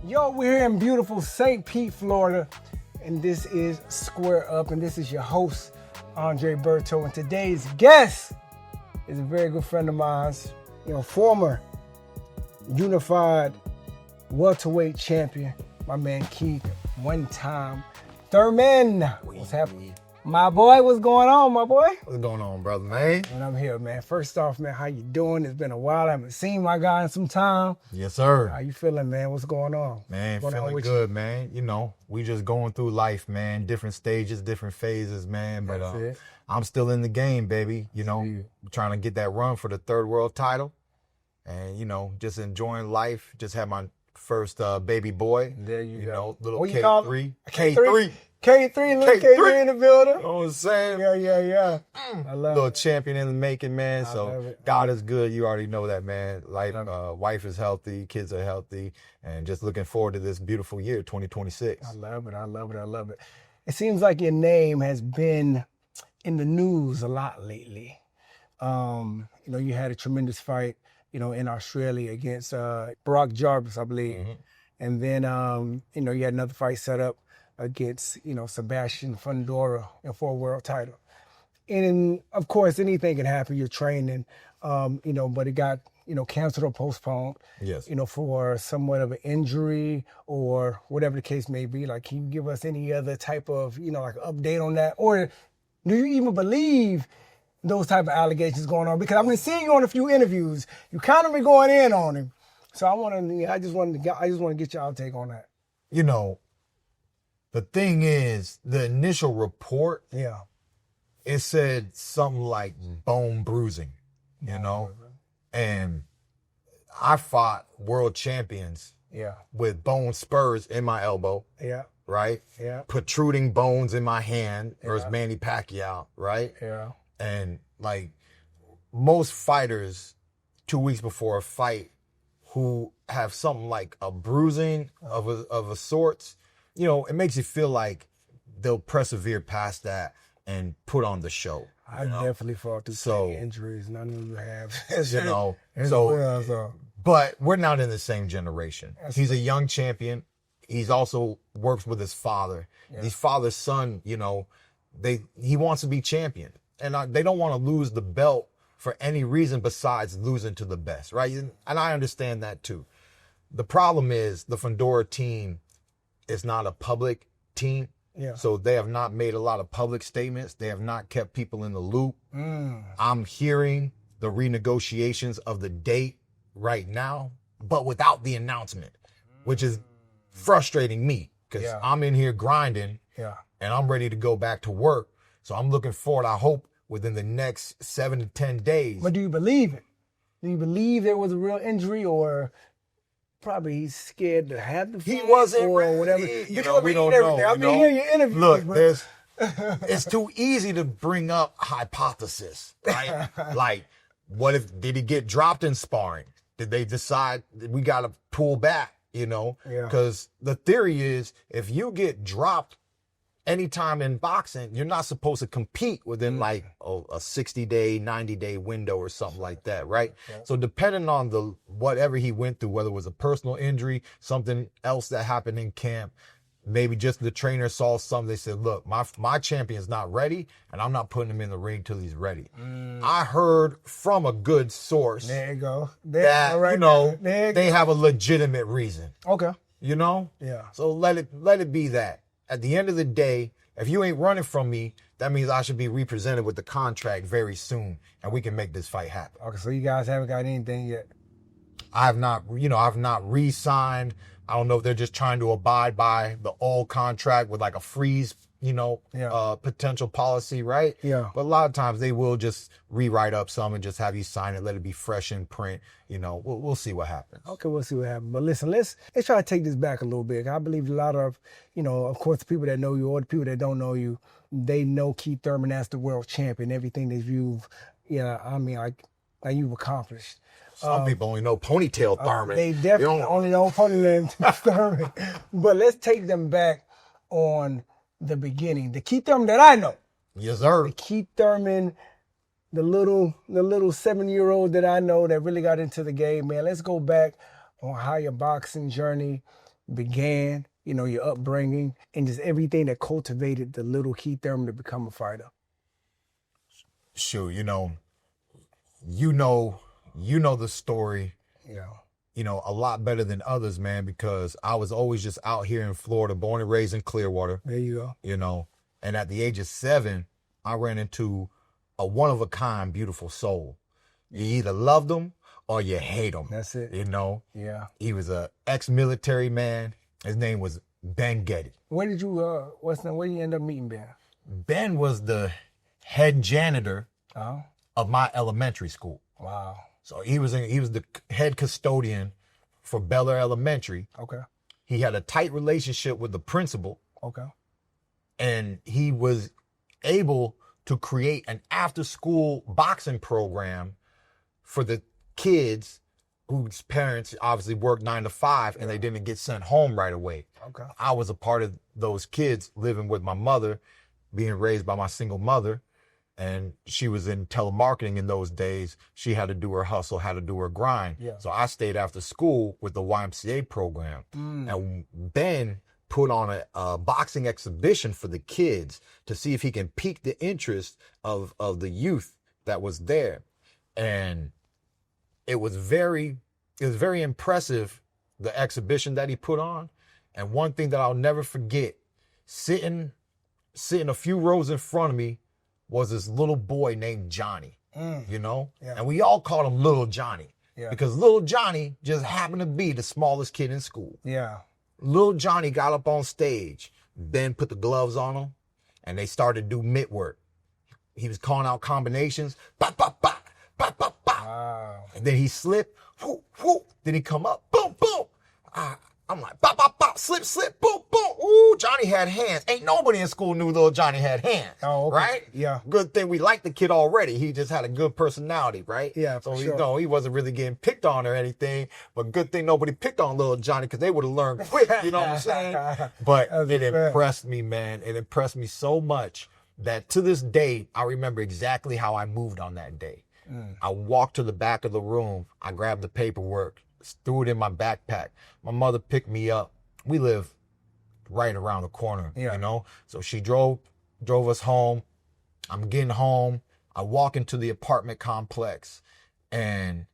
Yo, we're here in beautiful St. Pete, Florida, and this is Square Up, and this is your host, Andre Berto, and today's guest is a very good friend of mine, former unified welterweight champion, my man Keith, one time Thurman. What's happening? My boy, what's going on, my boy? What's going on, brother, man? And I'm here, man. First off, man, how you doing? It's been a while. I haven't seen my guy in some time. Yes, sir. How you feeling, man? What's going on? Man, feeling good, man. You know, we just going through life, man. Different stages, different phases, man. But I'm still in the game, baby. You know, trying to get that run for the third world title. And, you know, just enjoying life. Just had my first baby boy. There you go. Little what K3. K3. K3, little K3 in the building. You know what I'm saying? Yeah. I love little it. champion in the making, man. I So love it. God is good. You already know that, man. Life, wife is healthy, kids are healthy, and just looking forward to this beautiful year, 2026. I love it. It seems like your name has been in the news a lot lately. You had a tremendous fight, in Australia against Brock Jarvis, I believe. Mm-hmm. And then, you had another fight set up against, Sebastian Fundora for a world title. And of course, anything can happen. You're training, but it got, canceled or postponed. Yes. For somewhat of an injury or whatever the case may be. Like, can you give us any other type of, like update on that? Or do you even believe those type of allegations going on? Because I've been seeing you on a few interviews. You kind of been going in on him. So I just want to get your take on that. The thing is, the initial report, it said something like bone bruising, and I fought world champions with bone spurs in my elbow, right? Yeah. Protruding bones in my hand versus Manny Pacquiao, right? Yeah. And like most fighters 2 weeks before a fight who have something like a bruising of a sorts, it makes you feel like they'll persevere past that and put on the show. I definitely fought through injuries, and I know you have. But we're not in the same generation. He's a young champion. He's also works with his father. Yeah. His father's son, he wants to be champion. And they don't want to lose the belt for any reason besides losing to the best, right? And I understand that too. The problem is the Fundora team is not a public team. Yeah. So they have not made a lot of public statements. They have not kept people in the loop. I'm hearing the renegotiations of the date right now, but without the announcement, which is frustrating me because I'm in here grinding and I'm ready to go back to work. So I'm looking forward, I hope, within the next 7 to 10 days. But do you believe it? Do you believe there was a real injury, or probably he's scared to have the fight? He wasn't or whatever. We don't know. I've been hearing your interviews. Look, it's too easy to bring up hypothesis, right? Like, did he get dropped in sparring? Did they decide that we got to pull back, Because the theory is if you get dropped anytime in boxing, you're not supposed to compete within like a 60-day, 90-day window or something like that, right? Yeah. So depending on whatever he went through, whether it was a personal injury, something else that happened in camp, maybe just the trainer saw something, they said, look, my champion's not ready, and I'm not putting him in the ring till he's ready. I heard from a good source there you go. They have a legitimate reason. Okay. Yeah. So let it be that. At the end of the day, if you ain't running from me, that means I should be represented with the contract very soon, and we can make this fight happen. Okay, so you guys haven't got anything yet? I've not re-signed. I don't know if they're just trying to abide by the old contract with like a freeze, potential policy, right? Yeah. But a lot of times they will just rewrite up some and just have you sign it, let it be fresh in print. We'll see what happens. Okay, we'll see what happens. But listen, let's try to take this back a little bit. I believe a lot of, of course, the people that know you or the people that don't know you, they know Keith Thurman as the world champion. Everything that you've, like you've accomplished. Some people only know Ponytail Thurman. They definitely only know Ponytail Thurman. But let's take them back on the beginning. The Keith Thurman that I know. Yes, sir. The Keith Thurman, the little 7-year-old that I know that really got into the game, man. Let's go back on how your boxing journey began, your upbringing, and just everything that cultivated the little Keith Thurman to become a fighter? Sure, you know the story, a lot better than others, man, because I was always just out here in Florida, born and raised in Clearwater. There you go. And at the age of 7, I ran into a one-of-a-kind, beautiful soul. You either loved him or you hate him. That's it. Yeah. He was a ex-military man. His name was Ben Getty. Where did you, where did you end up meeting Ben? Ben was the head janitor of my elementary school. Wow. So he was the head custodian for Bel Air Elementary. Okay. He had a tight relationship with the principal. Okay. And he was able to create an after-school boxing program for the kids whose parents obviously worked 9 to 5 and they didn't get sent home right away. Okay. I was a part of those kids living with my mother, being raised by my single mother. And she was in telemarketing in those days. She had to do her hustle, had to do her grind. Yeah. So I stayed after school with the YMCA program. And Ben put on a boxing exhibition for the kids to see if he can pique the interest of the youth that was there. And it was very impressive, the exhibition that he put on. And one thing that I'll never forget, sitting a few rows in front of me was this little boy named Johnny, Yeah. And we all called him Little Johnny because Little Johnny just happened to be the smallest kid in school. Yeah. Little Johnny got up on stage, Ben put the gloves on him, and they started to do mitt work. He was calling out combinations, ba, ba, ba, ba, ba, ba. Wow. And then he slipped, whoop, whoop. Then he come up, boom, boom. I'm like, bop, bop, bop, slip, slip, boom, boom. Ooh, Johnny had hands. Ain't nobody in school knew little Johnny had hands. Oh, okay. Right? Yeah. Good thing we liked the kid already. He just had a good personality, right? Yeah, So sure. he wasn't really getting picked on or anything. But good thing nobody picked on little Johnny because they would have learned quick. You know what I'm saying? But it impressed me, man. It impressed me so much that to this day, I remember exactly how I moved on that day. I walked to the back of the room. I grabbed the paperwork, threw it in my backpack. My mother picked me up. We live right around the corner, So she drove us home. I'm getting home. I walk into the apartment complex and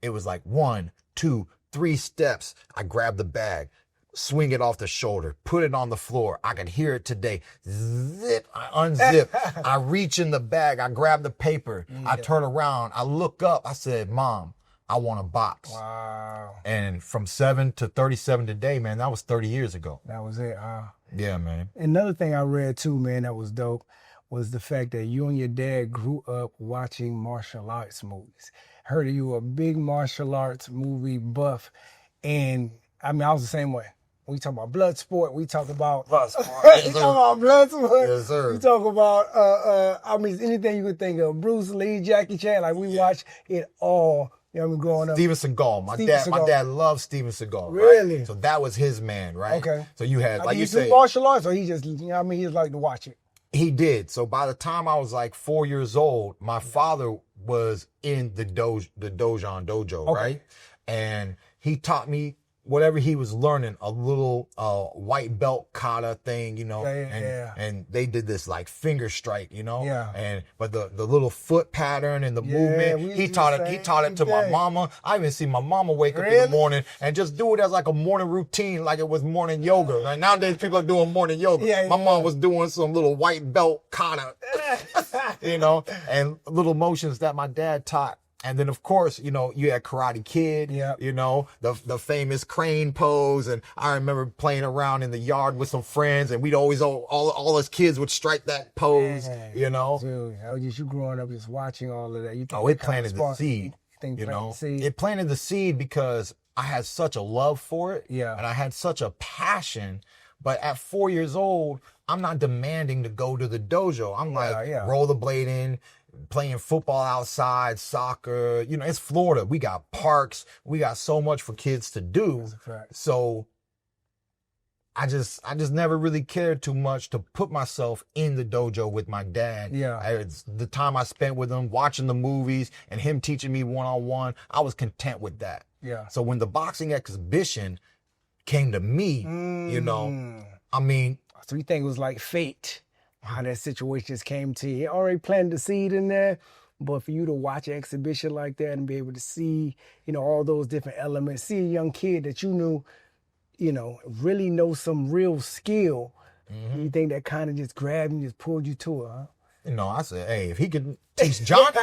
it was like 1, 2, 3 steps. I grab the bag, swing it off the shoulder, put it on the floor. I can hear it today. Zip, I unzip. I reach in the bag. I grab the paper. I turn around. I look up. I said, Mom, I want a box. Wow. And from 7 to 37 today, man, that was 30 years ago. That was it. Yeah, man. Another thing I read too, man, that was dope, was the fact that you and your dad grew up watching martial arts movies. Heard you were a big martial arts movie buff. And I mean, I was the same way. We talk about blood sport. We talk about Blood sport. we talk about blood sport. Yes, sir. We talk about anything you could think of. Bruce Lee, Jackie Chan. Like we watch it all. Growing up. Steven Seagal. My dad loved Steven Seagal. Really? Right? So that was his man, right? Okay. So you had, like you say, say, martial arts, or he just, he just liked to watch it. He did. So by the time I was like 4 years old, my father was in the dojo, right? And he taught me whatever he was learning, a little white belt kata thing, and they did this like finger strike, but the little foot pattern and the movement, he taught it to my mama. I even see my mama wake up in the morning and just do it as like a morning routine, like it was morning yoga. Like nowadays people are doing morning yoga. My mom was doing some little white belt kata, and little motions that my dad taught. And then, of course, you had Karate Kid, the famous crane pose. And I remember playing around in the yard with some friends, and we'd always, all us kids would strike that pose, Dude, just you growing up just watching all of that. It planted the seed, It planted the seed because I had such a love for it. Yeah. And I had such a passion. But at 4 years old, I'm not demanding to go to the dojo. I'm rollerblading, playing football outside, soccer. It's Florida. We got parks. We got so much for kids to do. That's a fact. So I just never really cared too much to put myself in the dojo with my dad. Yeah. It's the time I spent with him, watching the movies and him teaching me one-on-one, I was content with that. Yeah. So when the boxing exhibition came to me, you know. I mean, so you think it was like fate, how that situation just came to you? You already planted the seed in there, but for you to watch an exhibition like that and be able to see, you know, all those different elements, see a young kid that you knew, you know, really know some real skill, you think that kind of just grabbed and just pulled you to it, huh? You know, I said, hey, if he could teach Johnny,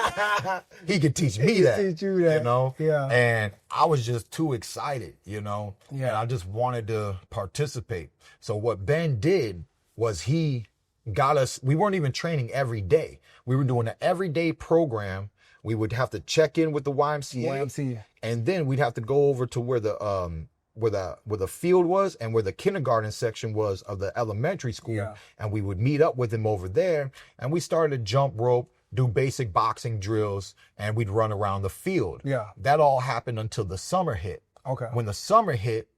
he could teach me that. Teach you that. You know? Yeah. And I was just too excited, you know? Yeah. And I just wanted to participate. So what Ben did was he got us, we weren't even training every day. We were doing an everyday program. We would have to check in with the YMCA. And then we'd have to go over to where the field was and where the kindergarten section was of the elementary school. Yeah. And we would meet up with him over there, and we started to jump rope, do basic boxing drills, and we'd run around the field. Yeah. That all happened until the summer hit. Okay. When the summer hit,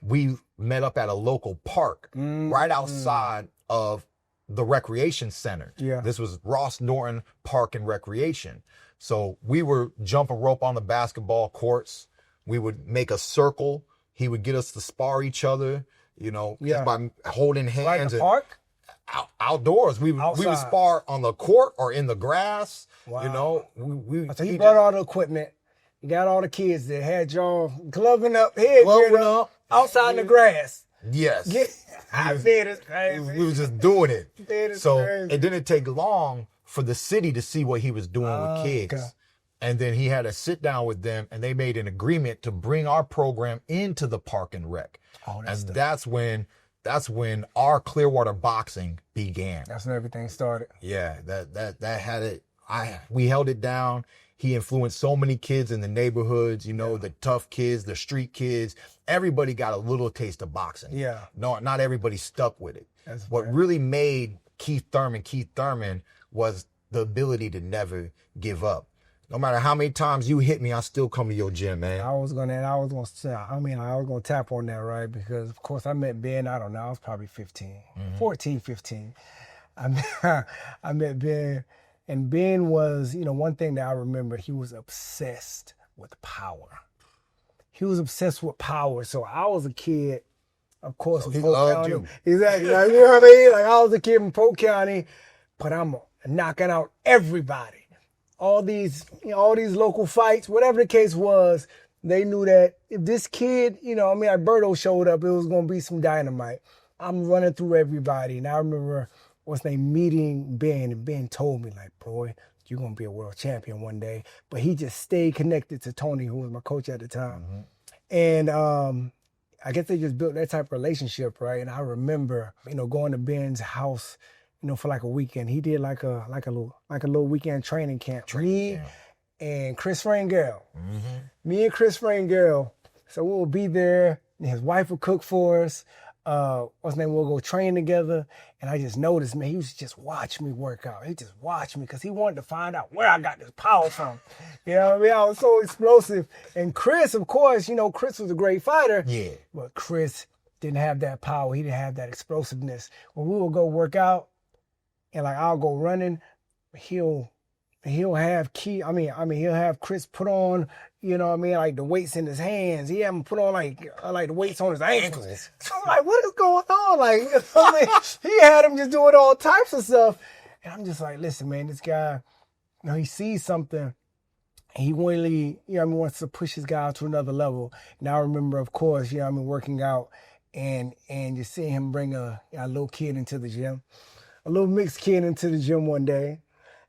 we met up at a local park right outside of the recreation center. Yeah. This was Ross Norton Park and Recreation. So we were jumping rope on the basketball courts. We would make a circle. He would get us to spar each other, you know, just by holding hands. Like the park? Outdoors. We would spar on the court or in the grass. Wow. You know, So he brought all the equipment. You got all the kids that had y'all gloving up, outside in the grass. Yes. I bet it's crazy. We was just doing it. So crazy. it didn't take long for the city to see what he was doing with kids. Okay. And then he had to sit down with them, and they made an agreement to bring our program into the park and rec. Oh, and that's when our Clearwater boxing began. That's when everything started. Yeah, that had it. We held it down. He influenced so many kids in the neighborhoods, you know, the tough kids, the street kids. Everybody got a little taste of boxing. Yeah. No, not everybody stuck with it. That's what fair. really made Keith Thurman was the ability to never give up. No matter how many times you hit me, I still come to your gym, man. I was gonna tap on that, right? Because of course I met Ben, I don't know, I was probably 15, 14, 15. I met Ben, and Ben was, you know, one thing that I remember, he was obsessed with power. He was obsessed with power. So I was a kid, of course, So from he Polk loved County. you. Exactly. Like, you know what I mean? Like I was a kid from Polk County, but I'm knocking out everybody. All these local fights, whatever the case was, they knew that if this kid, you know, I mean, like Berto showed up, it was going to be some dynamite. I'm running through everybody. And I remember, meeting Ben, and Ben told me, like, boy, you're going to be a world champion one day. But he just stayed connected to Tony, who was my coach at the time. And I guess they just built that type of relationship, right? And I remember, you know, going to Ben's house, you know, for like a weekend. He did like a little weekend training camp. Me and Chris Frangel. Me and Chris Frangel. So we'll be there, and his wife will cook for us. We'll go train together. And I just noticed, man, he used to just watch me work out. He just watched me because he wanted to find out where I got this power from. You know what I mean? I was so explosive. And Chris, of course, you know, Chris was a great fighter. Yeah. But Chris didn't have that power. He didn't have that explosiveness. When we would go work out, and like I'll go running, he'll have he'll have Chris put on, you know what I mean, like the weights in his hands. He have him put on like the weights on his ankles. So I'm like, what is going on? Like, you know what I mean? He had him just doing all types of stuff. And I'm just like, listen, man, this guy, you know, he sees something. He really, you know what I mean, wants to push his guy to another level. And I remember, of course, you know what I mean, working out and just seeing him bring a little kid into the gym. A little mixed kid into the gym one day.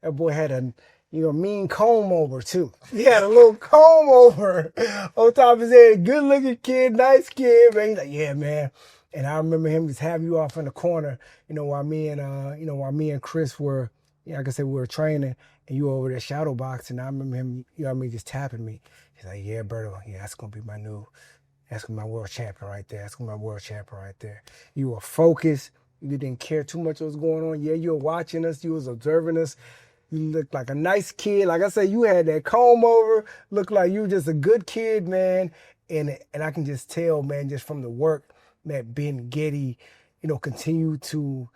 That boy had a, you know, mean comb over too. He had a little comb over on top of his head. Good looking kid, nice kid, man. He's like, yeah, man. And I remember him just having you off in the corner, you know, while me and Chris were, you know, like I said, we were training, and you were over there shadow boxing. I remember him, you know what I mean, just tapping me. He's like, yeah, Berto, yeah, that's gonna be my world champion right there. That's gonna be my world champion right there. You were focused. You didn't care too much what was going on. Yeah, you were watching us. You was observing us. You looked like a nice kid. Like I said, you had that comb over. Looked like you were just a good kid, man. And I can just tell, man, just from the work that Ben Getty, you know, continued to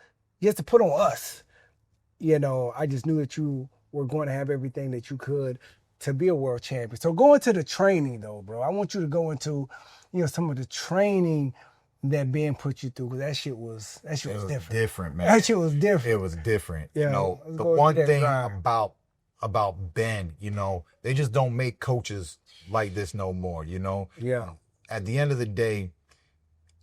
put on us. You know, I just knew that you were going to have everything that you could to be a world champion. So going to the training, though, bro, I want you to go into, you know, some of the training that Ben put you through? Because that shit was different. Different, man. That shit was different. It was different. Yeah, You know, let's the go one into that thing grind. about Ben, you know, they just don't make coaches like this no more, you know? Yeah. At the end of the day,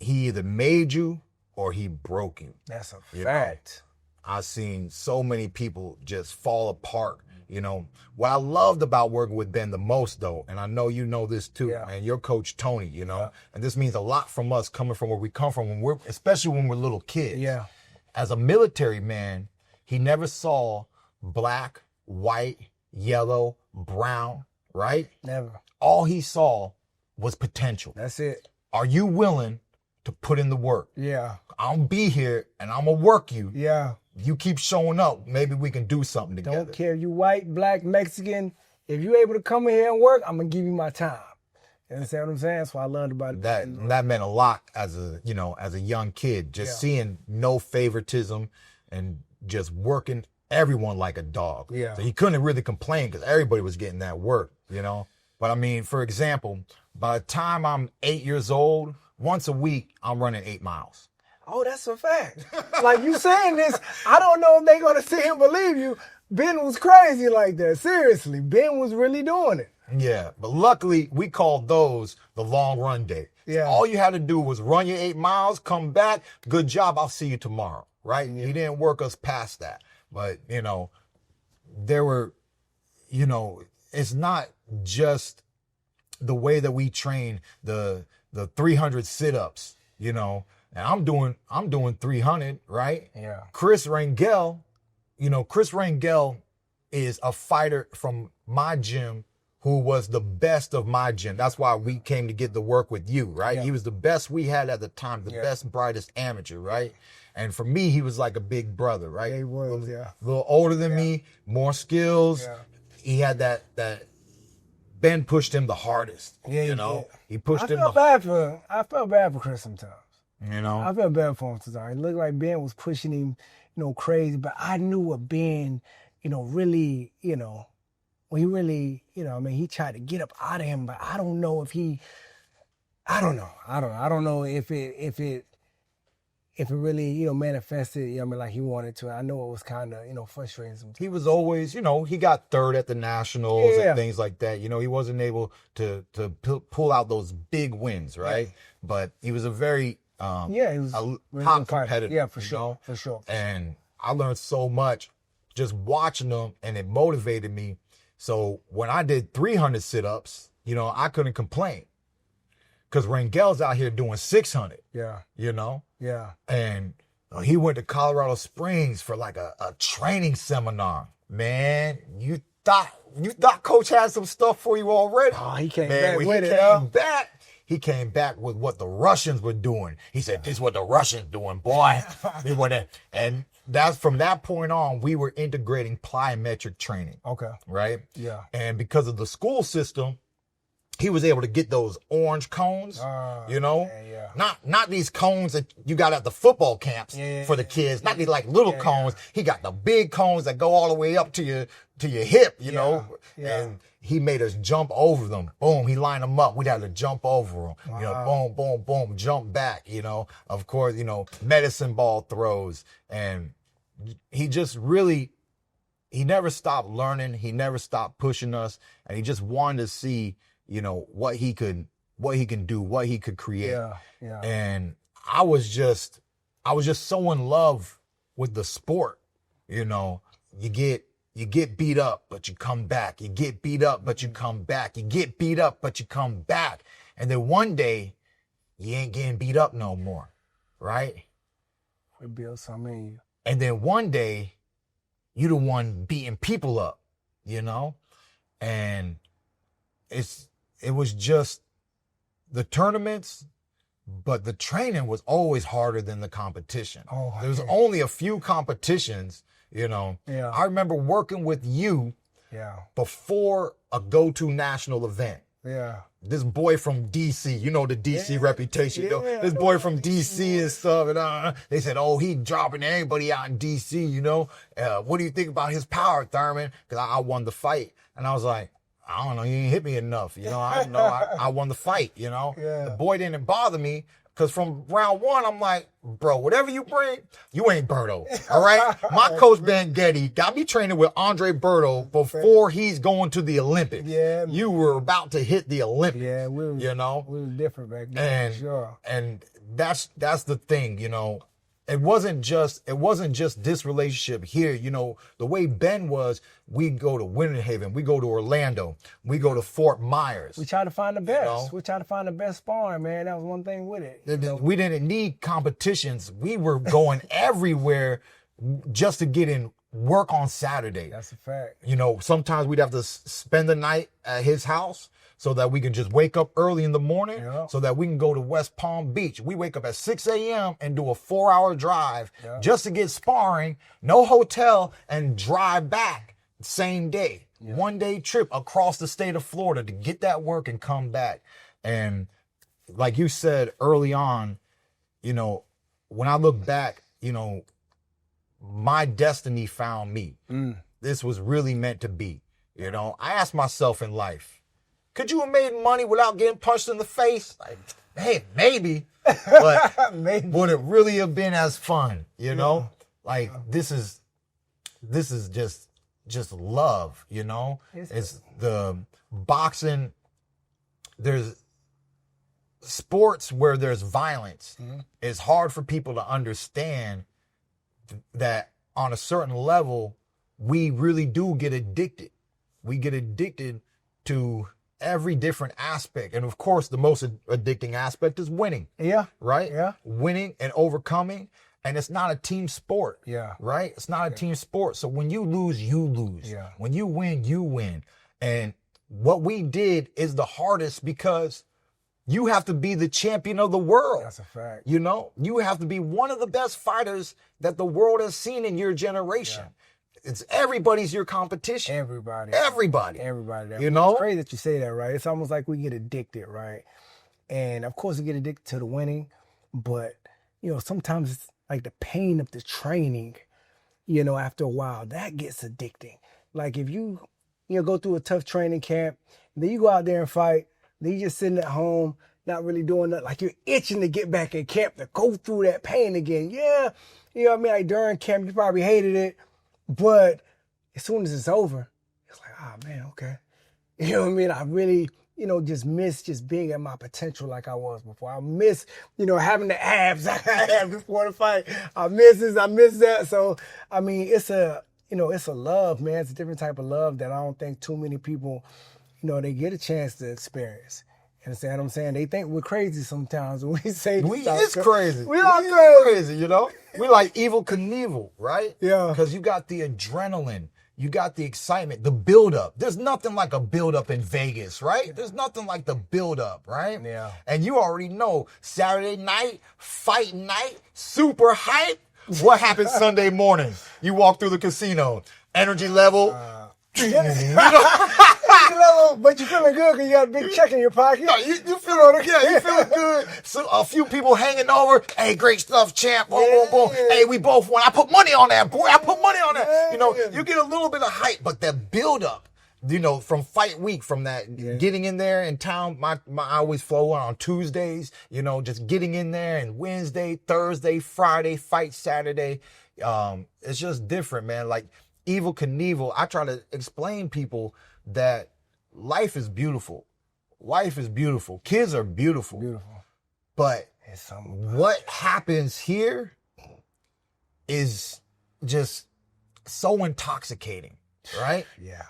he either made you or he broke you. That's a You fact. I've seen so many people just fall apart, you know. What I loved about working with Ben the most, though, and I know you know this too, Yeah. and your coach, Tony, you know, and this means a lot from us coming from where we come from, especially when we're little kids. Yeah. As a military man, he never saw black, white, yellow, brown, right? Never. All he saw was potential. That's it. Are you willing to put in the work? Yeah. I'm gonna be here and I'm gonna work you. Yeah. You keep showing up, maybe we can do something together. Don't care if you white, black, Mexican. If you able to come in here and work, I'm gonna give you my time. You understand what I'm saying? That's what I learned about it. That meant a lot as a young kid, just seeing no favoritism and just working everyone like a dog. Yeah. So he couldn't really complain because everybody was getting that work, you know. But I mean, for example, by the time I'm 8 years old, once a week I'm running 8 miles. Oh, that's a fact. Like you saying this, I don't know if they're gonna sit here and believe you. Ben was crazy like that. Seriously, Ben was really doing it. Yeah, but luckily we called those the long run day. Yeah. All you had to do was run your 8 miles, come back. Good job. I'll see you tomorrow. Right? Yeah. He didn't work us past that. But, you know, there were, you know, it's not just the way that we train the 300 sit-ups, you know, and I'm doing 300, right? Yeah. Chris Rangel is a fighter from my gym who was the best of my gym. That's why we came to get the work with you, right? Yeah. He was the best we had at the time, the Yeah. best, brightest amateur, right? And for me, he was like a big brother, right? Yeah, he was, yeah. A little older than me, more skills. Yeah. He had that Ben pushed him the hardest. Yeah, he you know? did. He pushed I him felt bad for Chris sometimes. you know. I felt bad for him sometimes. It looked like Ben was pushing him, crazy. But I knew what Ben, really, when he really, he tried to get up out of him. But I don't know if I don't know. I don't know if it really, manifested, like he wanted to. I know it was kind of, frustrating sometimes. He was always, he got third at the nationals Yeah. and things like that. He wasn't able to pull out those big wins, right? Yeah. But he was a very He was a really top good fighter. competitor. Yeah, for you sure, know? for sure. And I learned so much just watching him, and it motivated me. So when I did 300 sit-ups, I couldn't complain because Rangel's out here doing 600. Yeah, yeah. And he went to Colorado Springs for like a training seminar. Man, you thought Coach had some stuff for you already. Oh, he came Man, back when with he it, came back, he came back with what the Russians were doing. He said, "This is what the Russians doing, boy." And that's from that point on, we were integrating plyometric training. Okay. Right? Yeah. And because of the school system, he was able to get those orange cones, yeah. Not these cones that you got at the football camps for the kids, not these like little cones. He got the big cones that go all the way up to your hip, you know, Yeah. and he made us jump over them. Boom, he lined them up. We'd have to jump over them, boom, boom, boom, jump back, of course, medicine ball throws. And he just really, he never stopped learning. He never stopped pushing us. And he just wanted to see, what he can do, what he could create. Yeah. And I was just so in love with the sport. You get beat up, but you come back. You get beat up, but you come back. You get beat up, but you come back. And then one day, you ain't getting beat up no more, right? We built something in you. And then one day, you the one beating people up, And it was just the tournaments, but the training was always harder than the competition. Oh, there was yeah. only a few competitions, Yeah. I remember working with you before a go-to national event. Yeah. This boy from DC, the DC reputation. Yeah. This boy from DC and stuff. And they said, "Oh, he dropping everybody out in DC, What do you think about his power, Thurman?" Because I won the fight. And I was like, "I don't know, you ain't hit me enough. I know I won the fight, Yeah. The boy didn't bother me Because from round one, I'm like, bro, whatever you bring, you ain't Berto. All right? My coach, Ben Getty, got me training with Andre Berto before he's going to the Olympics. Yeah. You were about to hit the Olympics. Yeah, we were different back then. And, sure. And that's the thing, It wasn't just this relationship here. The way Ben was, we go to Winter Haven, we go to Orlando, we go to Fort Myers. We try to find the best. We try to find the best sparring, man. That was one thing with it. We didn't need competitions. We were going everywhere just to get in work on Saturday. That's a fact. Sometimes we'd have to spend the night at his house so that we can just wake up early in the morning so that we can go to West Palm Beach. We wake up at 6 a.m. and do a 4-hour drive just to get sparring, no hotel, and drive back same day. 1-day trip across the state of Florida to get that work and come back. And like you said early on, when I look back, my destiny found me. This was really meant to be. I asked myself in life, could you have made money without getting punched in the face? Like, hey, maybe, but maybe. Would it really have been as fun? Like this is just love. It's the boxing. There's sports where there's violence. It's hard for people to understand that on a certain level, we really do get addicted. We get addicted to every different aspect. And of course, the most addicting aspect is winning. Yeah. Right? Yeah. Winning and overcoming. And it's not a team sport. Yeah. Right? It's not a team sport. So when you lose, you lose. Yeah. When you win, you win. And what we did is the hardest because you have to be the champion of the world. That's a fact. You have to be one of the best fighters that the world has seen in your generation. Yeah. It's everybody's your competition. Everybody. It's crazy that you say that, right? It's almost like we get addicted, right? And of course we get addicted to the winning, but sometimes it's like the pain of the training, after a while, that gets addicting. Like if you go through a tough training camp, then you go out there and fight, then you just sitting at home, not really doing nothing. Like you're itching to get back in camp to go through that pain again. Yeah. Like during camp, you probably hated it. But as soon as it's over, it's like, oh man, okay. I really, just miss just being at my potential like I was before. I miss, having the abs I had before the fight. I miss this, I miss that. So, it's a love, man. It's a different type of love that I don't think too many people, they get a chance to experience. You understand what I'm saying? They think we're crazy sometimes when we say it's crazy. We are crazy. We like Evel Knievel, right? Yeah. Because you got the adrenaline, you got the excitement, the buildup. There's nothing like a buildup in Vegas, right? There's nothing like the buildup, right? Yeah. And you already know Saturday night, fight night, super hype. What happens Sunday morning? You walk through the casino, energy level. But you're feeling good because you got a big check in your pocket. No, you feeling good. So a few people hanging over. Hey, great stuff, champ. Boom, boom, boom. Hey, we both won. I put money on that, boy. You get a little bit of hype, but that build up, from fight week, from that getting in there in town. I always flow on Tuesdays. Just getting in there, and Wednesday, Thursday, Friday, fight Saturday. It's just different, man. Like Evel Knievel, I try to explain people that life is beautiful. Life is beautiful. Kids are beautiful. Beautiful. But what happens here is just so intoxicating, right? Yeah.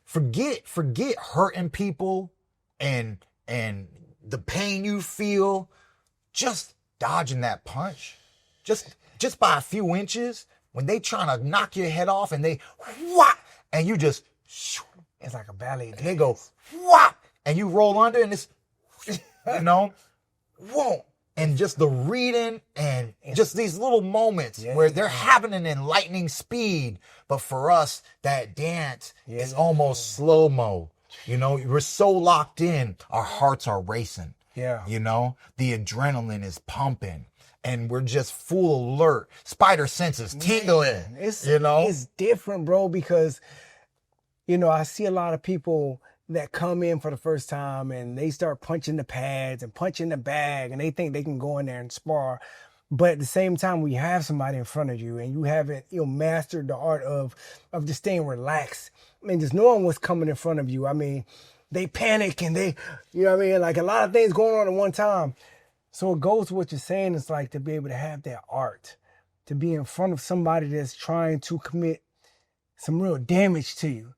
Forget hurting people and the pain you feel. Just dodging that punch. Just by a few inches. When they trying to knock your head off and they whop, and you just, it's like a ballet dance. And they go whop, and you roll under, and it's, whoa. And just the reading and just these little moments where they're happening in lightning speed. But for us, that dance is almost slow-mo. We're so locked in, our hearts are racing. Yeah. The adrenaline is pumping. And we're just full alert. Spider senses tingling. It's different, bro, because, I see a lot of people that come in for the first time and they start punching the pads and punching the bag and they think they can go in there and spar. But at the same time, we have somebody in front of you and you haven't, mastered the art of just staying relaxed. I mean, just knowing what's coming in front of you. I mean, they panic and they, like a lot of things going on at one time. So it goes to what you're saying. It's like to be able to have that art, to be in front of somebody that's trying to commit some real damage to you,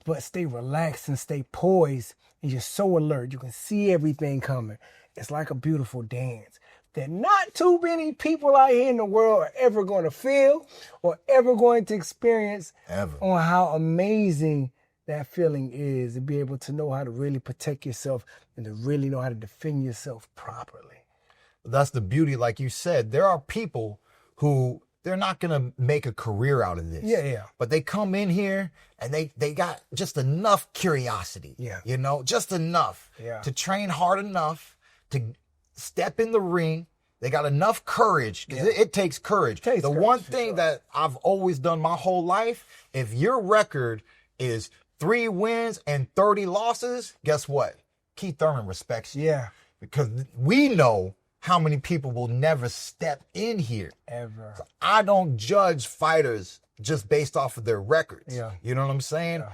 but stay relaxed and stay poised and you're so alert. You can see everything coming. It's like a beautiful dance that not too many people out here in the world are ever going to feel or ever going to experience on how amazing that feeling is, to be able to know how to really protect yourself and to really know how to defend yourself properly. That's the beauty. Like you said, there are people who they're not going to make a career out of this. Yeah. But they come in here and they got just enough curiosity, just enough to train hard enough to step in the ring. They got enough courage, because it takes courage. The one thing that I've always done my whole life, if your record is 3 wins and 30 losses, guess what? Keith Thurman respects you. Yeah. Because we know how many people will never step in here. Ever. So I don't judge fighters just based off of their records. Yeah. You know what I'm saying?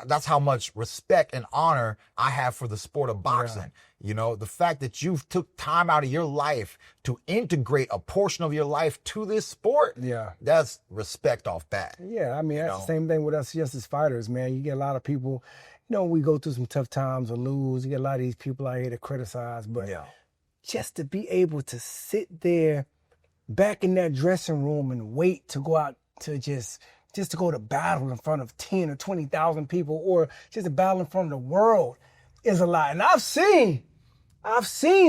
That's how much respect and honor I have for the sport of boxing. The fact that you've took time out of your life to integrate a portion of your life to this sport, that's respect off bat. Yeah, I mean, that's the same thing with us just as fighters, man. You get a lot of people, we go through some tough times or lose. You get a lot of these people out here to criticize, but just to be able to sit there back in that dressing room and wait to go out to just to go to battle in front of 10 or 20,000 people, or just a battle in front of the world, is a lot. And I've seen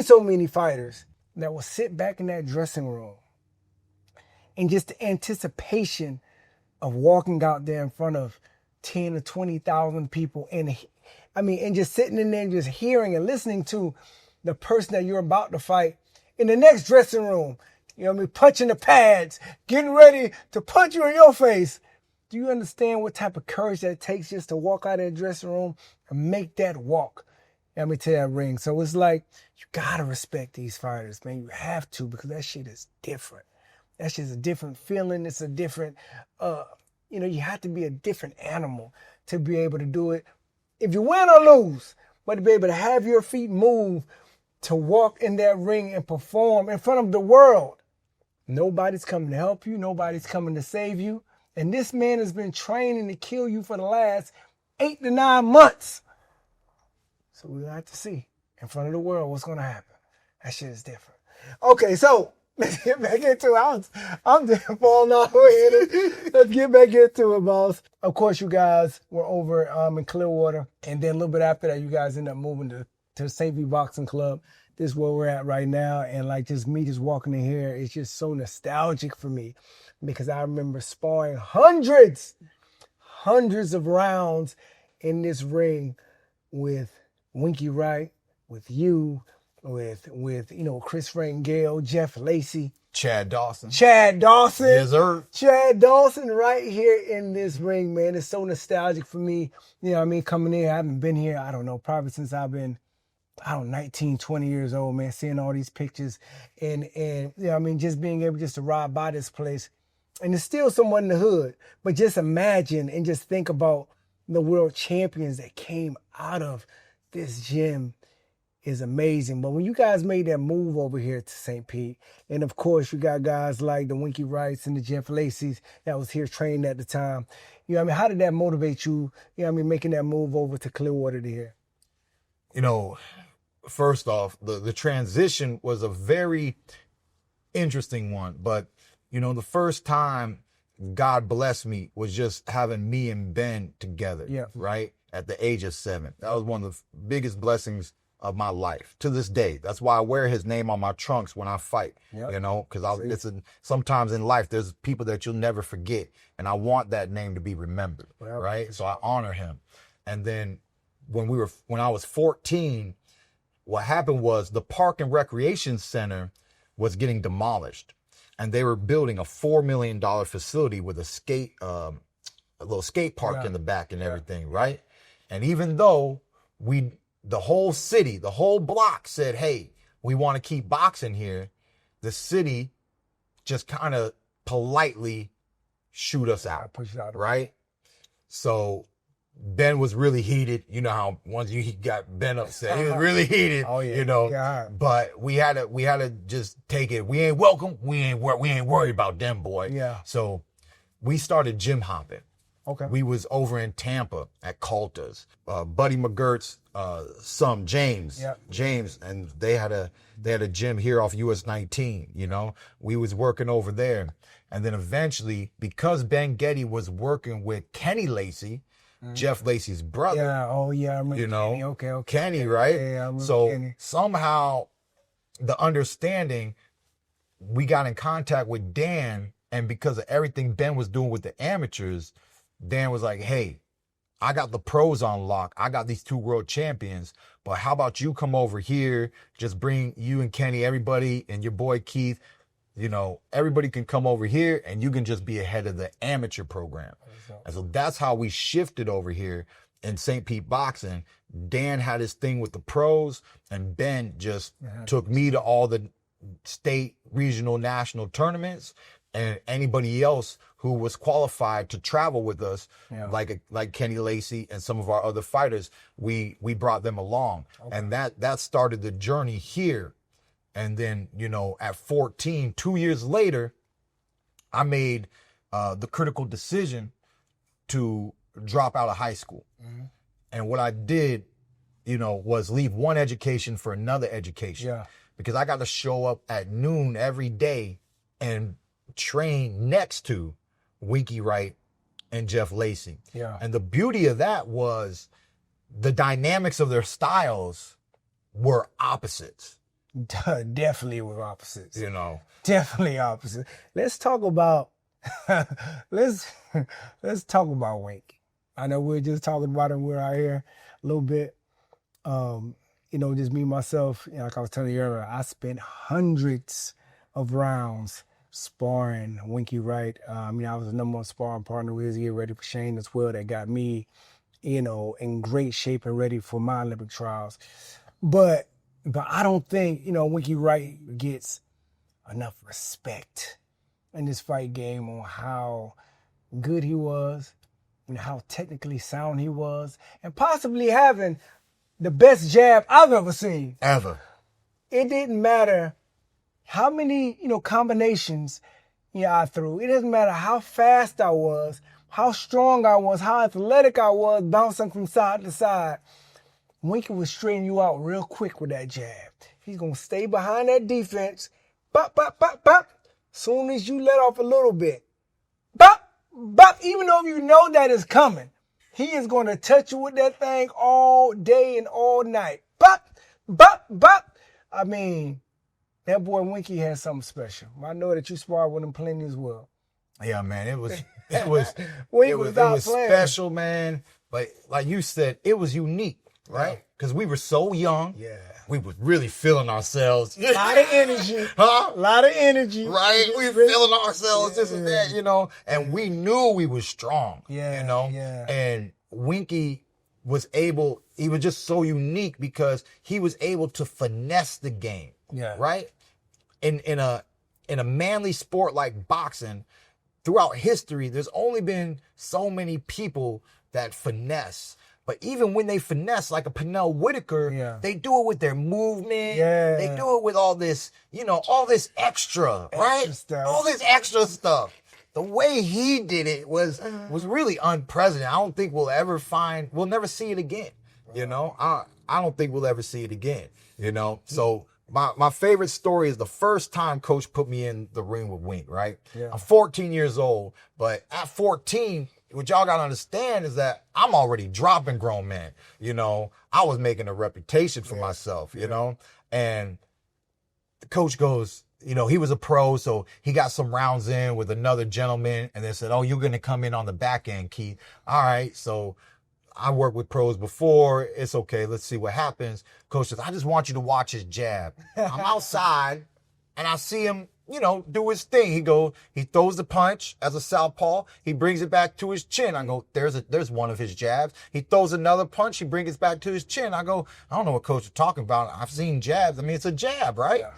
so many fighters that will sit back in that dressing room and just the anticipation of walking out there in front of 10 or 20,000 people and just sitting in there and just hearing and listening to the person that you're about to fight in the next dressing room, punching the pads, getting ready to punch you in your face. Do you understand what type of courage that it takes just to walk out of that dressing room and make that walk to that ring? So it's like, you gotta respect these fighters, man. You have to, because that shit is different. That shit's a different feeling. It's a different, you have to be a different animal to be able to do it. If you win or lose, but to be able to have your feet move, to walk in that ring and perform in front of the world. Nobody's coming to help you. Nobody's coming to save you. And this man has been training to kill you for the last 8 to 9 months. So we'll have to see in front of the world what's going to happen. That shit is different. Okay, so let's get back into it. I'm just falling off here. Let's get back into it, boss. Of course, you guys were over in Clearwater. And then a little bit after that, you guys ended up moving to St. V Boxing Club. This is where we're at right now. And like just me just walking in here, it's just so nostalgic for me, because I remember sparring hundreds of rounds in this ring with Winky Wright, with you, with Chris Frank Gale, Jeff Lacey. Chad Dawson. Yes, sir. Chad Dawson right here in this ring, man. It's so nostalgic for me. Coming in, I haven't been here, I don't know, probably since I've been 19, 20 years old, man, seeing all these pictures and just being able just to ride by this place. And it's still somewhat in the hood, but just imagine and just think about the world champions that came out of this gym is amazing. But when you guys made that move over here to St. Pete, and of course you got guys like the Winky Wrights and the Jeff Lacey's that was here training at the time, how did that motivate you, making that move over to Clearwater to here? First off, the transition was a very interesting one. But, the first time God blessed me was just having me and Ben together, right? At the age of 7. That was one of the biggest blessings of my life to this day. That's why I wear his name on my trunks when I fight, because sometimes in life, there's people that you'll never forget. And I want that name to be remembered, right? So I honor him. And then when I was 14, what happened was the Park and Recreation Center was getting demolished, and they were building a $4 million facility with a little skate park in the back and everything, right? And even though the whole city, the whole block said, hey, we want to keep boxing here, the city just kind of politely shoot us out, right? So Ben was really heated. You know how once he got Ben upset, he was really heated. Oh yeah, you know. Yeah. But we had to just take it. We ain't welcome. We ain't worried about them, boy. Yeah. So we started gym hopping. Okay. We was over in Tampa at Calta's. Buddy McGirt's son James. Yep. James, and they had a gym here off US 19. You know, we was working over there, and then eventually, because Ben Getty was working with Kenny Lacey, Jeff Lacey's brother. Yeah. Oh yeah. I remember You know, Kenny. Okay. Kenny, right? Yeah, I remember So Kenny. somehow, the understanding, we got in contact with Dan, and because of everything Ben was doing with the amateurs, Dan was like, hey, I got the pros on lock. I got these 2 world champions, but how about you come over here, just bring you and Kenny, everybody, and your boy Keith, you know, everybody can come over here and you can just be ahead of the amateur program. And so that's how we shifted over here in St. Pete boxing. Dan had his thing with the pros, and Ben just took me to all the state, regional, national tournaments, and anybody else who was qualified to travel with us, like Kenny Lacey and some of our other fighters, we brought them along. Okay. And that started the journey here. And then, you know, at 14, 2 years later, I made the critical decision to drop out of high school. Mm-hmm. And what I did, you know, was leave one education for another education. Yeah. Because I got to show up at noon every day and train next to Winky Wright and Jeff Lacey. Yeah. And the beauty of that was the dynamics of their styles were opposites. Definitely were opposites. You know. Definitely opposite. Let's talk about let's talk about Wink. I know we're just talking about him. We're out here a little bit. You know, just me, myself, you know, like I was telling you earlier, I spent hundreds of rounds sparring Winky Wright. I was the number 1 sparring partner with his, getting ready for Shane as well. That got me, you know, in great shape and ready for my Olympic trials. But I don't think, you know, Winky Wright gets enough respect in this fight game on how good he was, and how technically sound he was, and possibly having the best jab I've ever seen. Ever. It didn't matter how many, you know, combinations, you know, I threw. It doesn't matter how fast I was, how strong I was, how athletic I was, bouncing from side to side. Winky will straighten you out real quick with that jab. He's going to stay behind that defense. Bop, bop, bop, bop. Soon as you let off a little bit. Bop, bop. Even though you know that is coming, he is going to touch you with that thing all day and all night. Bop, bop, bop. I mean, that boy Winky has something special. I know that you sparred with him plenty as well. Yeah, man, it was special, man. But like you said, it was unique, right? Because we were so young. Yeah. We were really feeling ourselves. A lot of energy. Huh? A lot of energy. Right? We were feeling ourselves, this and that, you know. And we knew we were strong. Yeah. You know? Yeah. And Winky was just so unique because he was able to finesse the game. Yeah. Right? In a manly sport like boxing, throughout history, there's only been so many people that finesse. But even when they finesse, like a Pernell Whitaker, they do it with their movement. Yeah. They do it with all this, you know, all this extra, right? Stuff. All this extra stuff. The way he did it was really unprecedented. I don't think we'll never see it again. You know, I don't think we'll ever see it again. You know, so my favorite story is the first time Coach put me in the ring with Wink, right? Yeah. I'm 14 years old, but at 14, what y'all gotta understand is that I'm already dropping grown men. You know, I was making a reputation for myself, you know, and the coach goes, you know, he was a pro, so he got some rounds in with another gentleman, and they said, oh, you're gonna come in on the back end, Keith. All right, so I worked with pros before. It's okay. Let's see what happens. Coach says, I just want you to watch his jab. I'm outside, and I see him do his thing. He throws the punch as a southpaw. He brings it back to his chin. I go, there's one of his jabs. He throws another punch. He brings it back to his chin. I go, I don't know what coach is talking about. I've seen jabs. I mean, it's a jab, right? Yeah.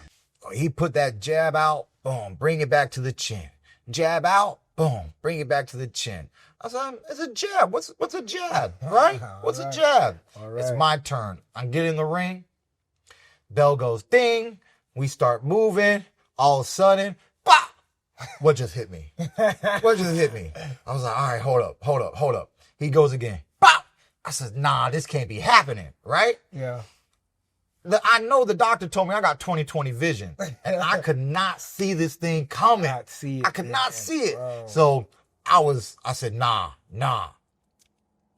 He put that jab out, boom, bring it back to the chin. Jab out, boom, bring it back to the chin. I said, it's a jab. What's a jab, right? What's a jab? It's my turn. I get in the ring. Bell goes ding. We start moving. All of a sudden, pop! What just hit me? What just hit me? I was like, all right, hold up. He goes again. Pop! I said, nah, this can't be happening, right? Yeah. I know the doctor told me I got 20/20 vision, and I could not see this thing coming. I could not see it. Bro. So I said, nah.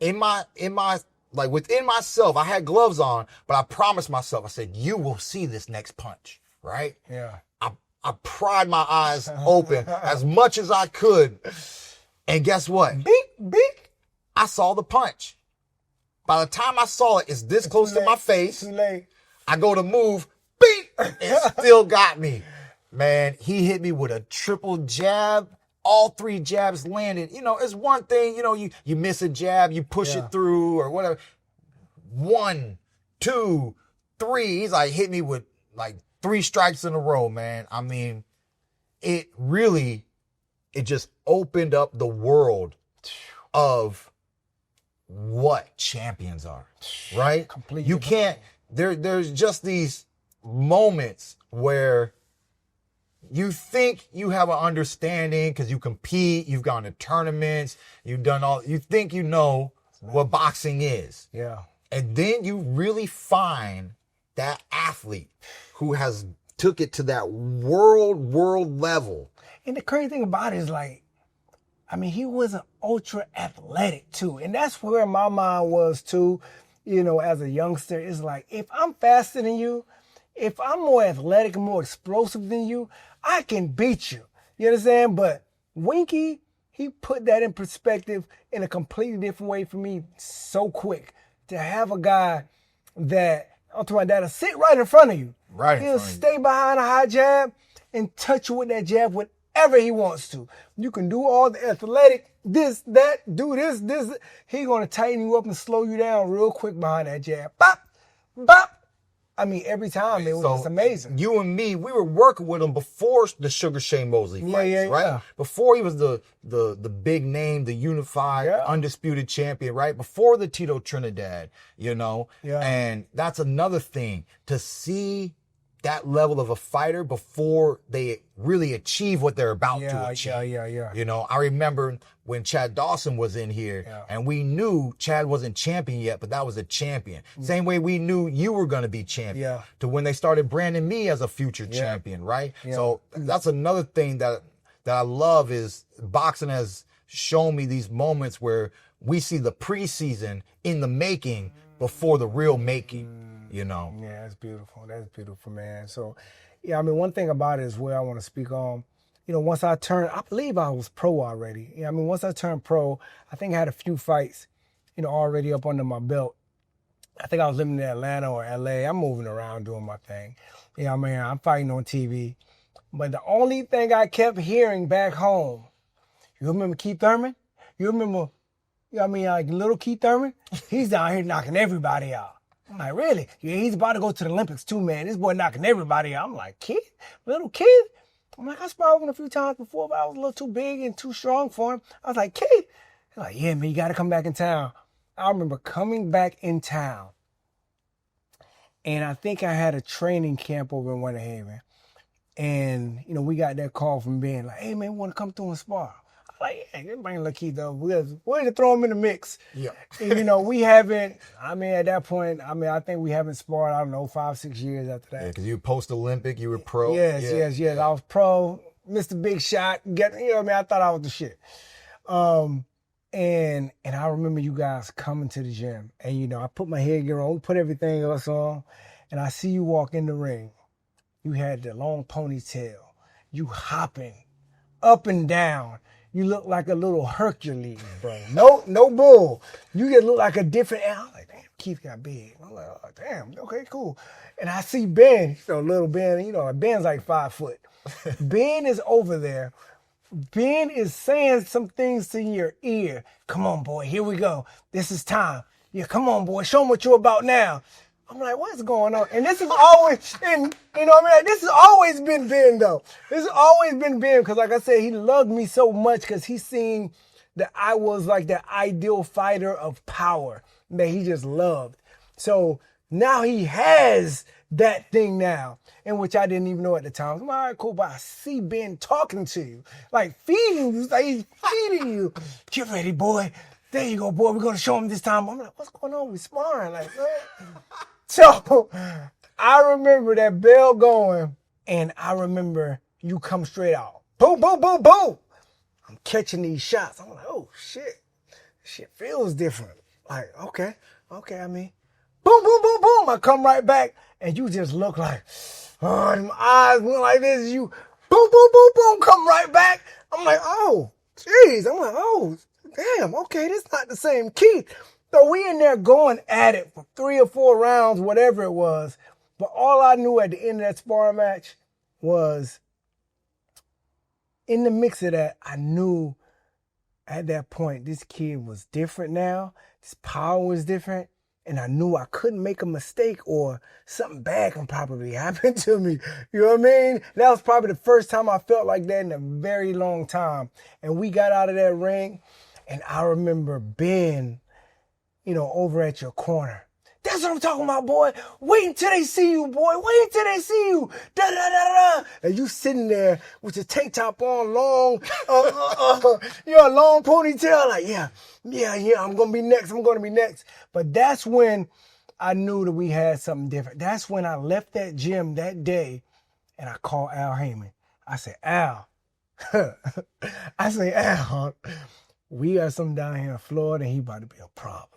In my within myself, I had gloves on, but I promised myself, I said, you will see this next punch, right? Yeah. I pried my eyes open as much as I could, and guess what? Beep. I saw the punch. By the time I saw it, it's this close to my face. Too late. I go to move, beep, it still got me. Man, he hit me with a triple jab. All 3 jabs landed. It's one thing, you miss a jab, you push it through or whatever. 1, 2, 3. He's like, hit me with like 3 strikes in a row, man. I mean, it just opened up the world of what champions are, right? Completely. You can't, there's just these moments where you think you have an understanding because you compete, you've gone to tournaments, you think you know what boxing is. Yeah. And then you really find that athlete who has took it to that world level. And the crazy thing about it is he was an ultra athletic too. And that's where my mind was too, as a youngster. It's like, if I'm faster than you, if I'm more athletic and more explosive than you, I can beat you. You understand? But Winky, he put that in perspective in a completely different way for me so quick. To have a guy that'll sit right in front of you. Right. He'll stay behind a high jab and touch you with that jab whenever he wants to. You can do all the athletic, this, that, do this. He's going to tighten you up and slow you down real quick behind that jab. Bop, bop. I mean, every time it was just amazing. You and me, we were working with him before the Sugar Shane Mosley fights, right? Yeah. Before he was the big name, the unified, undisputed champion, right? Before the Tito Trinidad, Yeah. And that's another thing, to see that level of a fighter before they really achieve what they're about to achieve. Yeah. I remember when Chad Dawson was in here, and we knew Chad wasn't champion yet, but that was a champion. Same way we knew you were going to be champion. To when they started branding me as a future champion, right? So that's another thing that I love, is boxing has shown me these moments where we see the preseason in the making before the real making. Yeah, that's beautiful. That's beautiful, man. So, one thing about it as well I want to speak on, once I believe I was pro already. Once I turned pro, I think I had a few fights, already up under my belt. I think I was living in Atlanta or LA. I'm moving around doing my thing. I'm fighting on TV. But the only thing I kept hearing back home, you remember Keith Thurman? You remember, little Keith Thurman? He's down here knocking everybody out. I'm like, really? Yeah, he's about to go to the Olympics too, man. This boy knocking everybody out. I'm like, kid? Little kid? I'm like, I sparred with him a few times before, but I was a little too big and too strong for him. I was like, kid? He's like, yeah, man, you got to come back in town. I remember coming back in town, and I think I had a training camp over in Winter Haven. And, we got that call from Ben, like, hey, man, we want to come through and spar. Like, yeah, bring Lakeith though. We're going to throw him in the mix. Yeah. And, we haven't, at that point, I think we haven't sparred, 5-6 years after that. Yeah, because you were post-Olympic, you were pro. Yes. I was pro, Mr. Big Shot. I thought I was the shit. And I remember you guys coming to the gym. And, I put my headgear on, put everything else on, and I see you walk in the ring. You had the long ponytail. You hopping up and down. You look like a little Hercules, bro. No bull. You just look like a different. I'm like, damn, Keith got big. I'm like, oh, damn, okay, cool. And I see Ben, little Ben, Ben's like 5 foot. Ben is over there. Ben is saying some things to your ear. Come on, boy, here we go. This is time. Yeah, come on, boy, show them what you're about now. I'm like, what's going on? And this is always, and you know what I mean? This has always been Ben, though. This has always been Ben, because like I said, he loved me so much because he seen that I was like the ideal fighter of power that he just loved. So now he has that thing now, in which I didn't even know at the time. I'm like, all right, cool, but I see Ben talking to you, like feeding you, like he's feeding you. Get ready, boy. There you go, boy. We're going to show him this time. I'm like, what's going on? We sparring. Like, man. So I remember that bell going, and I remember you come straight out. Boom, boom, boom, boom. I'm catching these shots. I'm like, oh, shit. Shit feels different. Like, okay, I mean, boom, boom, boom, boom. I come right back, and you just look like, oh, my eyes went like this. You, boom, boom, boom, boom, come right back. I'm like, oh, jeez. I'm like, oh, damn, okay, this not the same key. So we in there going at it for 3 or 4 rounds, whatever it was. But all I knew at the end of that sparring match was, in the mix of that, I knew at that point this kid was different now. His power was different. And I knew I couldn't make a mistake or something bad can probably happen to me. You know what I mean? That was probably the first time I felt like that in a very long time. And we got out of that ring, and I remember Ben, you know, over at your corner. That's what I'm talking about, boy. Wait until they see you, boy. Wait until they see you. Da da da da. And you sitting there with your tank top on, long, you know, long ponytail. Like, yeah, I'm gonna be next. But that's when I knew that we had something different. That's when I left that gym that day, and I called Al Heyman. I said, Al, we got something down here in Florida, and he about to be a problem.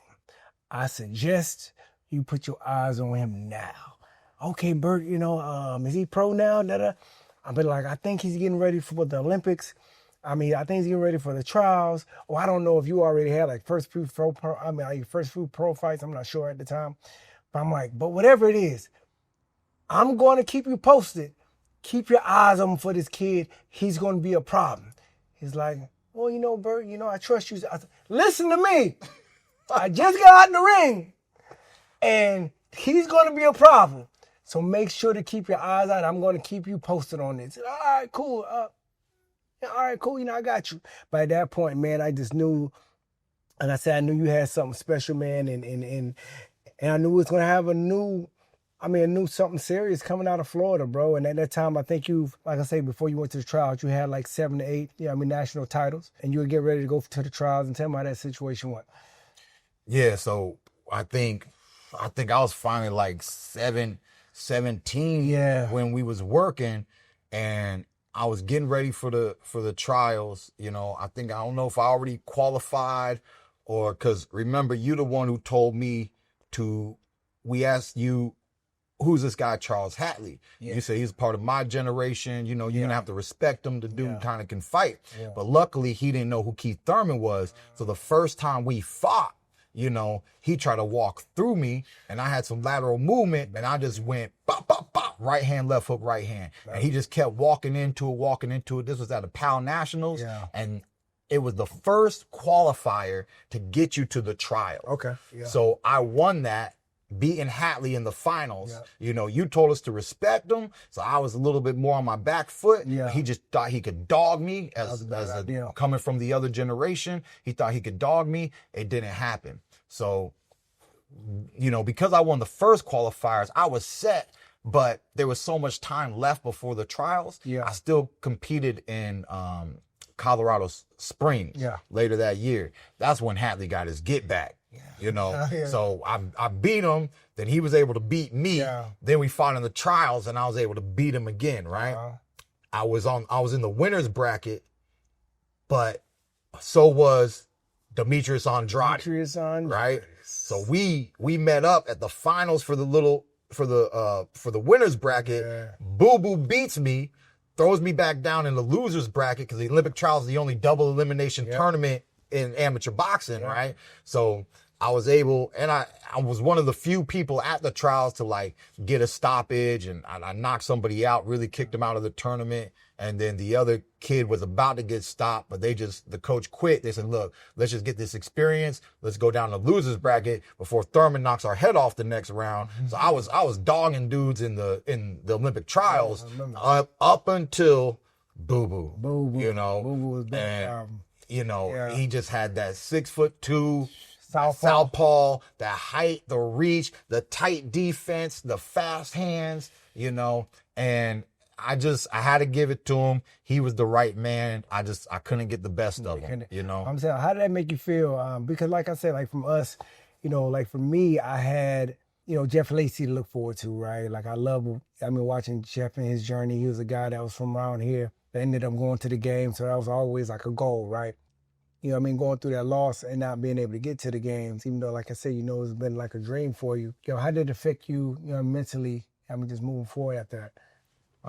I suggest you put your eyes on him now. Okay, Bert, you know, is he pro now? I'll be like, I think he's getting ready for the Olympics. I mean, I think he's getting ready for the trials. Or I don't know if you already had like first few pro fights. I'm not sure at the time. But I'm like, but whatever it is, I'm going to keep you posted. Keep your eyes on him for this kid. He's going to be a problem. He's like, well, you know, Bert, you know, I trust you. I said, listen to me. I just got out in the ring, and he's going to be a problem. So make sure to keep your eyes out. I'm going to keep you posted on this. All right, cool. You know, I got you. But at that point, man, I just knew, and I said I knew you had something special, man, and I knew it was going to have a new something serious coming out of Florida, bro. And at that time, I think like I say, before you went to the trials, you had like 7 to 8, national titles, and you would get ready to go to the trials. And tell me how that situation went. Yeah, so I think I was finally like 17 when we was working, and I was getting ready for the trials. You know, I don't know if I already qualified, or because remember, you the one who told me we asked you, who's this guy Charles Hatley? Yeah. You say he's part of my generation. You know, you're gonna have to respect him. The dude kind of can fight. Yeah. But luckily, he didn't know who Keith Thurman was. So the first time we fought, you know, he tried to walk through me, and I had some lateral movement, and I just went bop, bop, bop, right hand, left hook, right hand. And he just kept walking into it. This was at the PAL Nationals, and it was the first qualifier to get you to the trial. Okay. Yeah. So I won that, beating Hatley in the finals. Yeah. You know, you told us to respect him, so I was a little bit more on my back foot. Yeah. He just thought he could dog me as coming from the other generation. He thought he could dog me. It didn't happen. So, you know, because I won the first qualifiers, I was set, but there was so much time left before the trials. Yeah. I still competed in Colorado Springs later that year. That's when Hatley got his get back. You know, so I beat him, then he was able to beat me. Yeah. Then we fought in the trials, and I was able to beat him again, right? I was in the winner's bracket, but so was Demetrius Andrade. Right? So we met up at the finals for the winner's bracket. Yeah. Boo Boo beats me, throws me back down in the loser's bracket, because the Olympic trials is the only double elimination tournament in amateur boxing, right? So I was able, and I was one of the few people at the trials to like get a stoppage, and I knocked somebody out, really kicked him out of the tournament. And then the other kid was about to get stopped, but the coach quit. They said, look, let's just get this experience. Let's go down the loser's bracket before Thurman knocks our head off the next round. So I was dogging dudes in the Olympic trials up until Boo Boo. You know, Boo Boo was big. And, you know, he just had that 6'2" Southpaw, the height, the reach, the tight defense, the fast hands, you know, and I had to give it to him. He was the right man. I couldn't get the best of him, you know. I'm saying, how did that make you feel? Because like I said, like from us, you know, like for me, I had, you know, Jeff Lacey to look forward to, right? Like watching Jeff and his journey. He was a guy that was from around here that ended up going to the game. So that was always like a goal, right? You know what I mean? Going through that loss and not being able to get to the games, even though, like I said, you know, it's been like a dream for you. You know, how did it affect you, you know, mentally? I mean, just moving forward after that.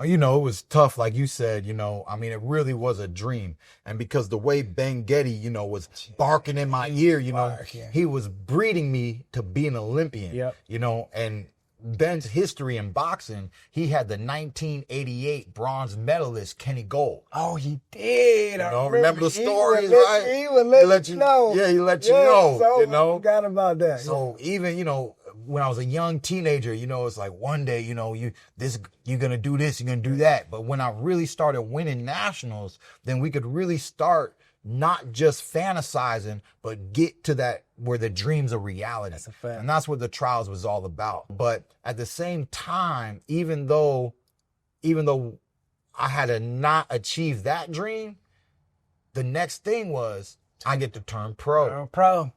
You know, it was tough, like you said, you know, I mean, it really was a dream. And because the way Ben Getty, you know, was barking in my ear, you know, he was breeding me to be an Olympian, you know, and Ben's history in boxing, he had the 1988 bronze medalist, Kenny Gold. Oh, he did. You know, remember the stories, right? He would let you know. Yeah, he let you know, so you know. I forgot about that. So even, you know, when I was a young teenager, you know, it's like one day, you know, you're going to do this, you're going to do that. But when I really started winning nationals, then we could really start not just fantasizing, but get to that where the dream's a reality. That's a fact. And that's what the trials was all about. But at the same time, even though I had not achieved that dream, the next thing was I get to turn pro.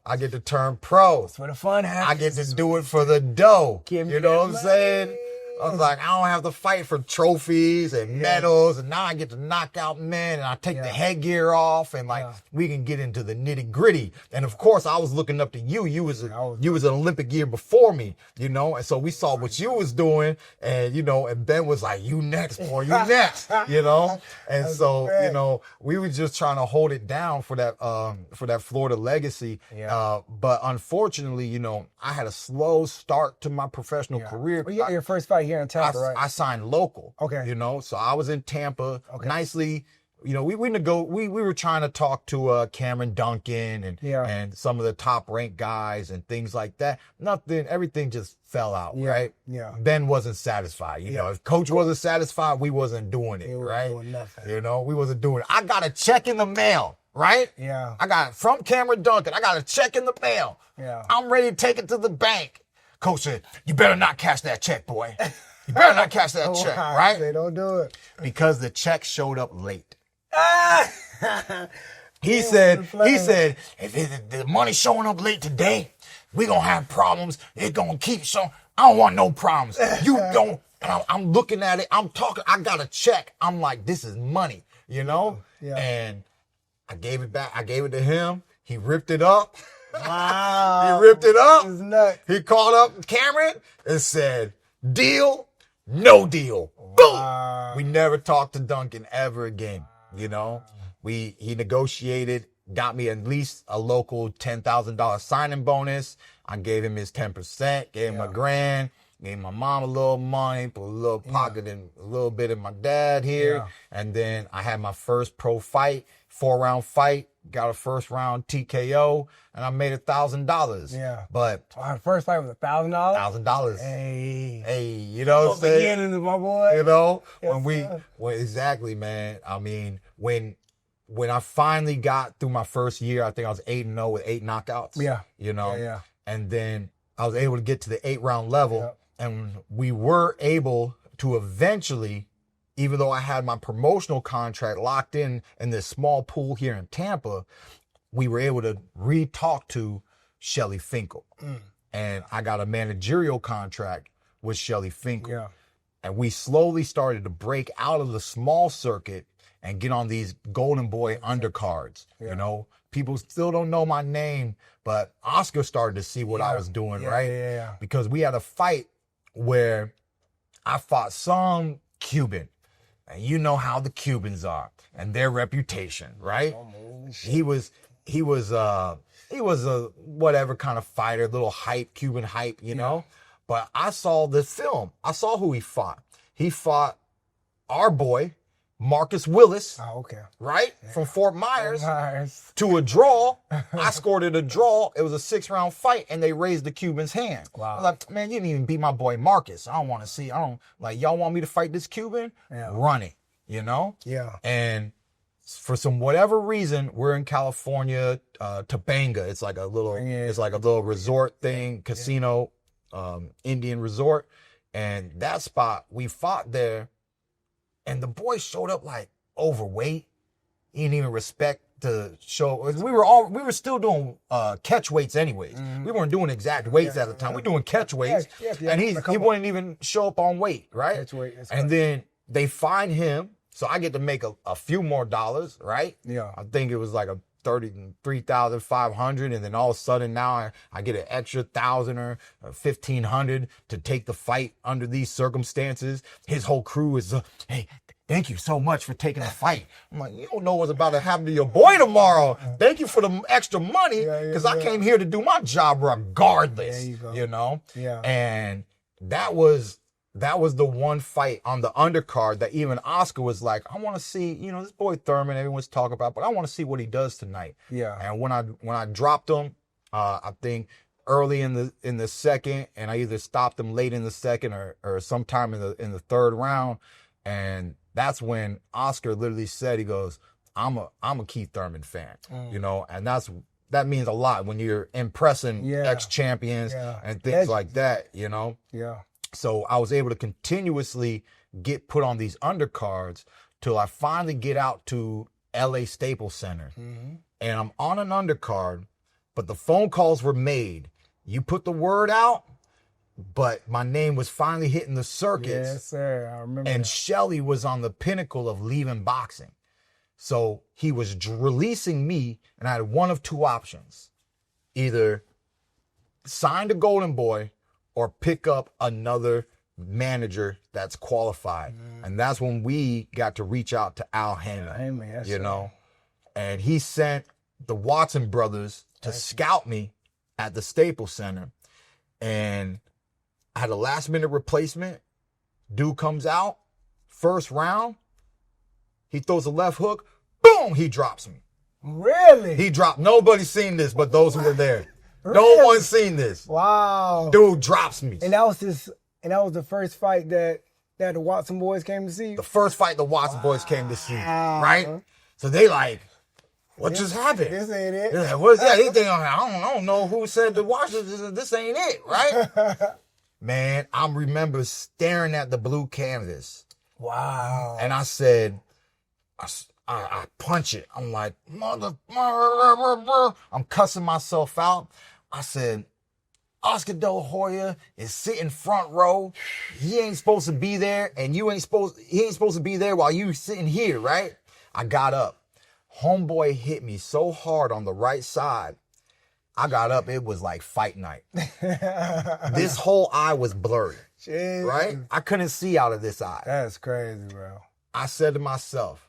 I get to turn pro. That's where the fun happens. I get to do it for the dough. You know what I'm saying? I was like, I don't have to fight for trophies and medals, and now I get to knock out men, and I take the headgear off, and we can get into the nitty gritty. And of course, I was looking up to you. You was an Olympic year before me, you know, and so we saw what you was doing, and you know, and Ben was like, "You next, boy, you next," you know. And so, you know, we were just trying to hold it down for that Florida legacy. But unfortunately, you know, I had a slow start to my professional career. Well, you got your first fight here in Tampa, right? I signed local. Okay. You know, so I was in Tampa. Nicely. You know, we were trying to talk to Cameron Duncan and some of the top ranked guys and things like that. Everything just fell out, right? Yeah. Ben wasn't satisfied. You know, if coach wasn't satisfied, we wasn't doing it, right? Doing nothing. You know, we wasn't doing it. I got a check in the mail, right? Yeah. I got it from Cameron Duncan. I got a check in the mail. Yeah. I'm ready to take it to the bank. Coach said, "You better not cash that check, boy. You better not cash that check, right?" They don't do it. Because the check showed up late. He said, if the money's showing up late today, we're going to have problems. It's going to keep showing. I don't want no problems. You don't. And I'm looking at it. I'm talking. I got a check. I'm like, this is money, you know? Yeah. And I gave it back. I gave it to him. He ripped it up. Wow. He ripped it up. This is nuts. He called up Cameron and said, "Deal, no deal." Boom. We never talked to Duncan ever again. You know, he negotiated, got me at least a local $10,000 signing bonus. I gave him his 10%, gave him $1,000, gave my mom a little money, put a little pocket in a little bit in my dad here. Yeah. And then I had my first pro fight, 4-round fight, got a first round TKO, and I made $1,000. Yeah. But our first fight was $1,000? $1,000. Hey, you know what I'm saying? Beginning, my boy. You know, Yes, exactly, man. I mean, when I finally got through my first year, I think I was 8-0 with 8 knockouts. Yeah. You know? Yeah. And then I was able to get to the 8-round level, and we were able to eventually, even though I had my promotional contract locked in this small pool here in Tampa, we were able to re-talk to Shelly Finkel. And I got a managerial contract with Shelly Finkel. Yeah. And we slowly started to break out of the small circuit and get on these Golden Boy undercards. You know, people still don't know my name, but Oscar started to see what I was doing, right? Yeah. Because we had a fight where I fought some Cuban. And you know how the Cubans are and their reputation, right? He was he was a whatever kind of fighter, little hype, Cuban hype, you know. But I saw the film. I saw who he fought. He fought our boy, Marcus Willis. Oh, okay. Right? Yeah. From Fort Myers to a draw. I scored it a draw. It was a 6-round fight, and they raised the Cuban's hand. Wow. I was like, man, you didn't even beat my boy Marcus. I don't want to see. Y'all want me to fight this Cuban? Yeah. Run it, you know? Yeah. And for some whatever reason, we're in California, Topanga. It's like a little resort thing, casino, Indian resort. And that spot, we fought there, and the boy showed up like overweight. He didn't even respect the show. We were still doing catch weights anyways. Mm-hmm. We weren't doing exact weights at the time. We were doing catch weights. And he wouldn't even show up on weight, right? Catch weight. And then they find him. So I get to make a few more dollars, right? Yeah. I think it was like a 33,500, and then all of a sudden now I get an extra 1,000 or 1,500 to take the fight under these circumstances. His whole crew is, hey, thank you so much for taking the fight. I'm like, you don't know what's about to happen to your boy tomorrow. Thank you for the extra money, because I came here to do my job regardless, you know? Yeah. And that was the one fight on the undercard that even Oscar was like, I want to see, this boy Thurman, everyone's talking about, but I want to see what he does tonight. Yeah. And when I dropped him, I think early in the second, and I either stopped him late in the second or sometime in the third round, and that's when Oscar literally said, he goes, I'm a Keith Thurman fan, and that means a lot when you're impressing ex-champions and things like that, Yeah. So I was able to continuously get put on these undercards till I finally get out to LA Staples Center. Mm-hmm. And I'm on an undercard, but the phone calls were made. You put the word out, but my name was finally hitting the circuits. Yes, sir. I remember. And Shelly was on the pinnacle of leaving boxing. So he was releasing me, and I had one of two options. Either sign the Golden Boy or pick up another manager that's qualified. And that's when we got to reach out to Al Heyman, and he sent the Watson brothers to scout me at the Staples Center. And I had a last minute replacement. Dude comes out, first round, he throws a left hook, boom, he drops me. Really? He dropped. Nobody's seen this but those who were there. Really? No one's seen this. Wow. Dude drops me. And that was the first fight that the Watson boys came to see? The first fight the Watson boys came to see, right? So they like, what just happened? This ain't it. They're like, what's that? They think, I don't know who said to watch this ain't it, right? Man, I remember staring at the blue canvas. Wow. And I said, I punch it. I'm like, I'm cussing myself out. I said, Oscar De La Hoya is sitting front row. He ain't supposed to be there, and he ain't supposed to be there while you sitting here, right? I got up. Homeboy hit me so hard on the right side. I got up. It was like fight night. This whole eye was blurry, right? I couldn't see out of this eye. That's crazy, bro. I said to myself,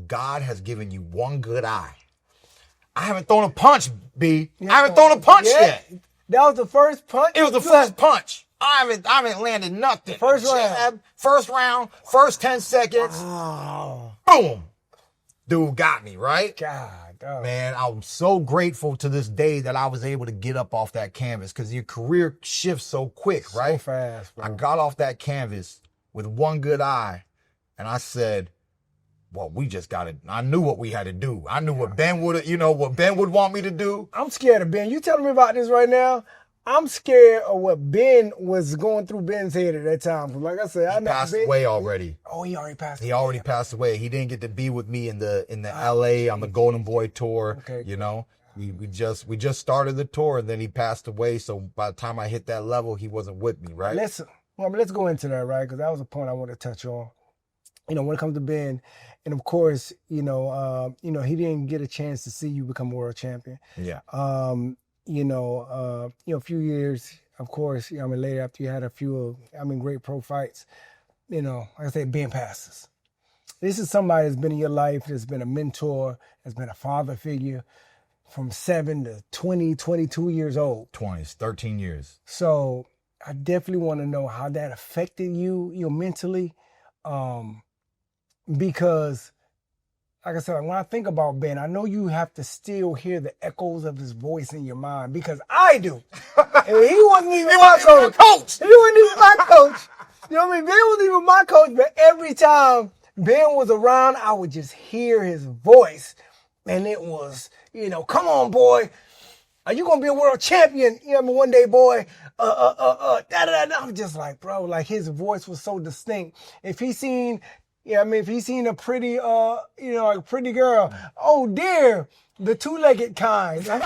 God has given you one good eye. I haven't thrown a punch, B. I haven't thrown a punch yet. That was the first punch? It was the first punch. I haven't landed nothing. First round, first 10 seconds. Oh. Boom. Dude got me, right? God. Oh. Man, I'm so grateful to this day that I was able to get up off that canvas, because your career shifts so quick, right? So fast, bro. I got off that canvas with one good eye, and I said, well, we just got to, I knew what we had to do. I knew what Ben would, what Ben would want me to do. I'm scared of Ben. You telling me about this right now? I'm scared of what Ben was going through Ben's head at that time. Like I said, he passed away already. Oh, he already passed away. He already passed away. He didn't get to be with me in the LA on the Golden Boy tour. Okay. We just started the tour, and then he passed away. So by the time I hit that level, he wasn't with me, right? Let's go into that, right? Because that was a point I want to touch on. When it comes to Ben, and of course, he didn't get a chance to see you become world champion. Yeah. A few years, of course, later after you had a few, great pro fights, like I said, Ben passes. This is somebody that's been in your life, that's been a mentor, has been a father figure. from 7 to 20, 22 years old. 20s, 13 years. So I definitely want to know how that affected you, mentally. Because, like I said, when I think about Ben, I know you have to still hear the echoes of his voice in your mind, because I do. And he wasn't even my coach. He wasn't even my coach. You know what I mean? Ben wasn't even my coach, but every time Ben was around, I would just hear his voice. And it was, come on, boy. Are you going to be a world champion? You know what I mean? One day, boy. I'm just like, bro, like his voice was so distinct. If he seen a pretty, like a pretty girl, oh dear, the two-legged kind. I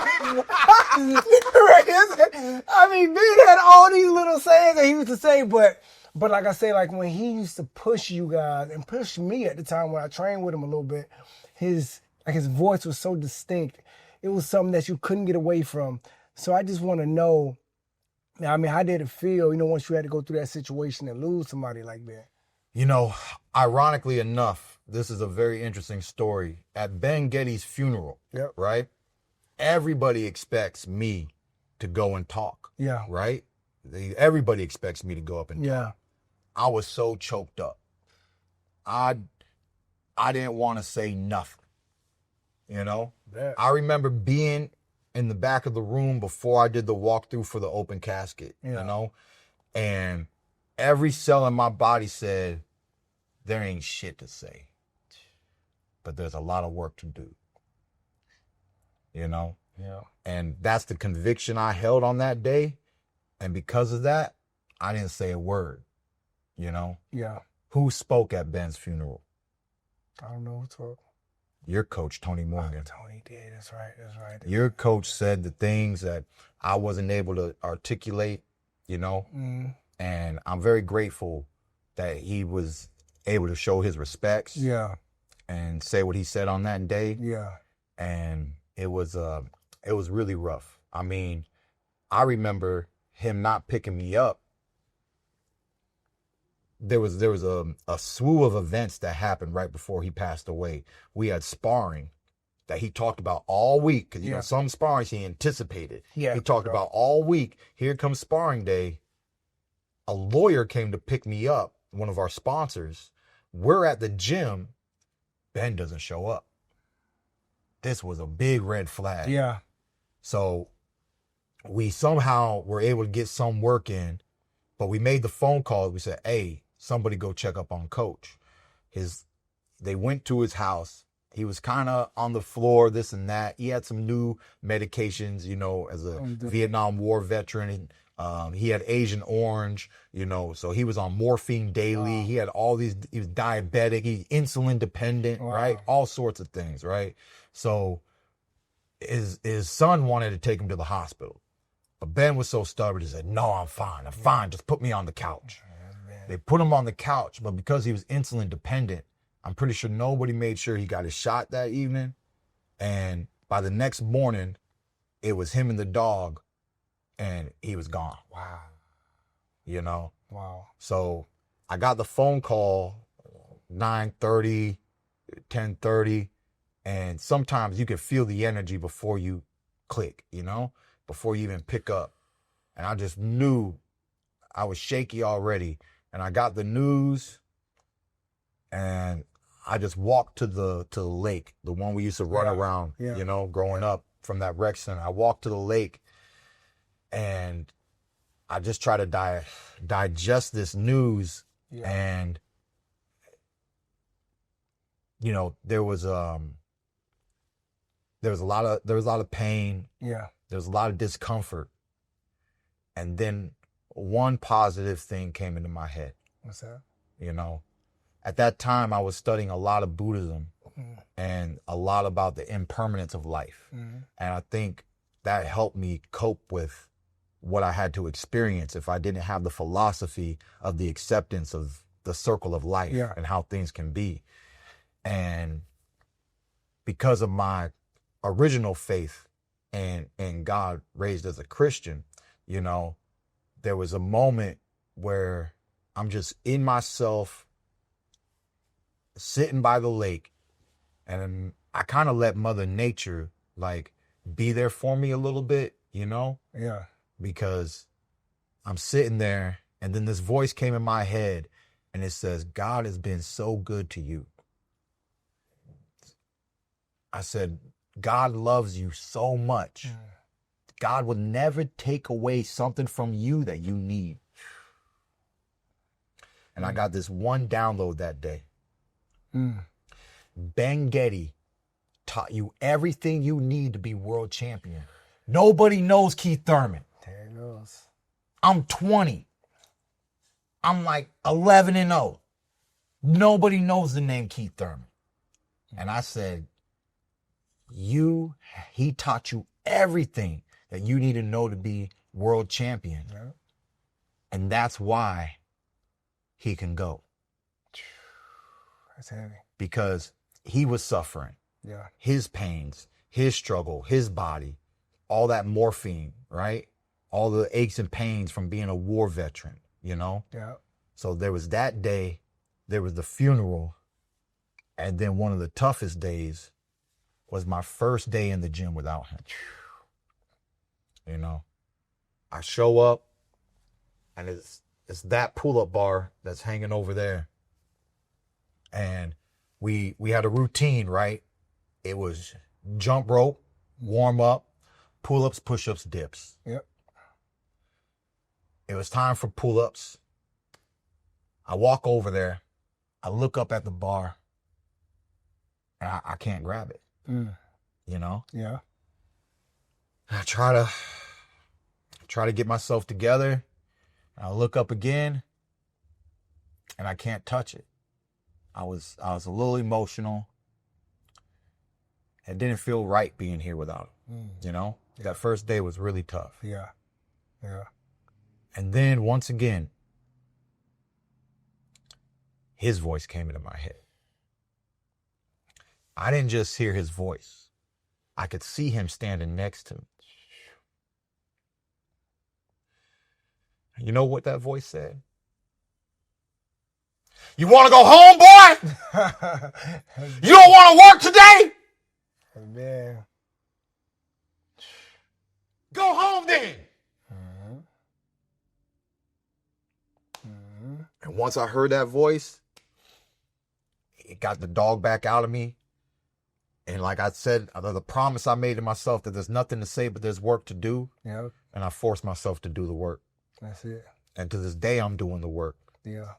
mean, Ben had all these little sayings that he used to say, but like I say, like when he used to push you guys and push me at the time when I trained with him a little bit, his voice was so distinct. It was something that you couldn't get away from. So I just want to know, I mean, how did it feel, once you had to go through that situation and lose somebody like that? Ironically enough, this is a very interesting story. At Ben Getty's funeral, yep. Right? Everybody expects me to go and talk. Yeah. Right? Everybody expects me to go up and talk. I was so choked up. I didn't want to say nothing. Yeah. I remember being in the back of the room before I did the walkthrough for the open casket, and every cell in my body said, there ain't shit to say, but there's a lot of work to do, Yeah. And that's the conviction I held on that day. And because of that, I didn't say a word, Yeah. Who spoke at Ben's funeral? I don't know who spoke. Your coach, Tony Morgan. Tony did. That's right. Your coach said the things that I wasn't able to articulate, Mm. And I'm very grateful that he was able to show his respects. Yeah. And say what he said on that day. Yeah. And it was really rough. I mean, I remember him not picking me up. There was a slew of events that happened right before he passed away. We had sparring that he talked about all week, because some sparring he anticipated. Yeah, he talked about all week. Here comes sparring day. A lawyer came to pick me up, one of our sponsors. We're at the gym. Ben doesn't show up. This was a big red flag. Yeah. So we somehow were able to get some work in, but we made the phone call. We said, hey, somebody go check up on Coach. They went to his house. He was kind of on the floor, this and that. He had some new medications, as a Vietnam War veteran. He had Agent Orange, so he was on morphine daily. Wow. He had all these, he was diabetic, he's insulin dependent, wow. Right? All sorts of things, right? So his son wanted to take him to the hospital. But Ben was so stubborn, he said, no, I'm fine. Just put me on the couch. They put him on the couch, but because he was insulin dependent, I'm pretty sure nobody made sure he got his shot that evening. And by the next morning, it was him and the dog, and he was gone. Wow. Wow. So I got the phone call 9:30, 10:30, and sometimes you can feel the energy before you click, before you even pick up. And I just knew I was shaky already. And I got the news, and I just walked to the lake, the one we used to run around, growing up from that rec center. I walked to the lake, and I just try to digest this news. And there was a lot of pain. Yeah. There was a lot of discomfort. And then one positive thing came into my head. What's that? At that time, I was studying a lot of Buddhism and a lot about the impermanence of life. And I think that helped me cope with what I had to experience if I didn't have the philosophy of the acceptance of the circle of life and how things can be. And because of my original faith and God, raised as a Christian, there was a moment where I'm just in myself, sitting by the lake, and I kind of let Mother Nature be there for me a little bit, Yeah. because I'm sitting there and then this voice came in my head and it says, God has been so good to you. I said, God loves you so much. God will never take away something from you that you need. And I got this one download that day. Ben Getty taught you everything you need to be world champion. Nobody knows Keith Thurman. There it goes. I'm 20. I'm like 11-0. Nobody knows the name Keith Thurman. And I said, he taught you everything that you need to know to be world champion. Yeah. And that's why he can go. That's heavy. Because he was suffering. Yeah. His pains, his struggle, his body, all that morphine, right? All the aches and pains from being a war veteran, Yeah. So there was that day, there was the funeral, and then one of the toughest days was my first day in the gym without him. I show up, and it's that pull-up bar that's hanging over there. And we had a routine, right? It was jump rope, warm up, pull-ups, push-ups, dips. Yep. It was time for pull-ups. I walk over there. I look up at the bar, and I can't grab it. Yeah. I try to get myself together. I look up again, and I can't touch it. I was a little emotional. It didn't feel right being here without him. That first day was really tough. Yeah. And then once again, his voice came into my head. I didn't just hear his voice. I could see him standing next to me. You know what that voice said? You want to go home, boy? You don't want to work today? Man. Go home then. And once I heard that voice, it got the dog back out of me. And like I said, the promise I made to myself that there's nothing to say, but there's work to do. Yeah. And I forced myself to do the work. That's it. And to this day, I'm doing the work. Yeah.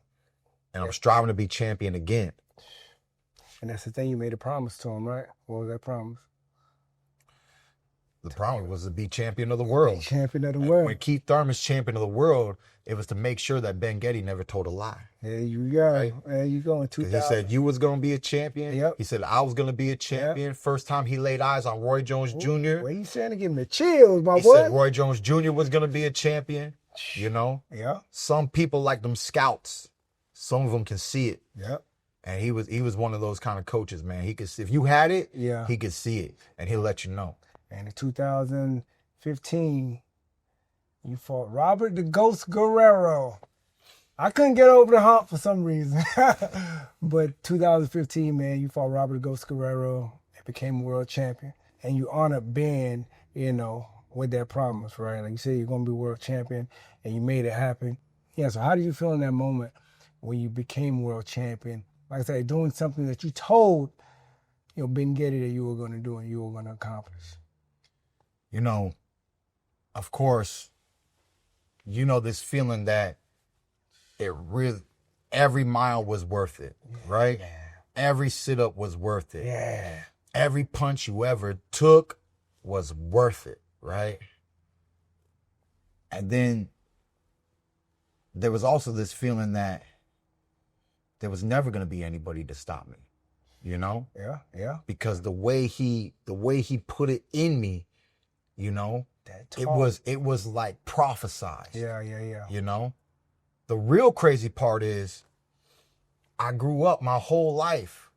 And I'm striving to be champion again. And that's the thing, you made a promise to him, right? What was that promise? The promise was to be champion of the world. Champion of the world. When Keith Thurman's champion of the world, it was to make sure that Ben Getty never told a lie. There you go. Right? There you go. In 2000. He said you was going to be a champion. Yep. He said I was going to be a champion. Yep. First time he laid eyes on Roy Jones Jr. What are you saying to give him the chills, my boy? He said Roy Jones Jr. was going to be a champion. Yeah. Some people like them scouts. Some of them can see it. Yep. And he was one of those kind of coaches, man. He could see, if you had it, yeah, he could see it, and he'll let you know. And in 2015, you fought Robert the Ghost Guerrero. I couldn't get over the hump for some reason. But 2015, man, you fought Robert the Ghost Guerrero and became a world champion. And you honored Ben, with that promise, right? Like you said, you're going to be world champion, and you made it happen. Yeah, so how did you feel in that moment when you became world champion? Like I said, doing something that you told, Ben Getty that you were going to do and you were going to accomplish. Of course, this feeling that every mile was worth it, right? Yeah. Every sit-up was worth it. Yeah. Every punch you ever took was worth it, right? And then there was also this feeling that there was never going to be anybody to stop me, Yeah. Because the way he put it in me, it was like prophesied. Yeah. The real crazy part is I grew up my whole life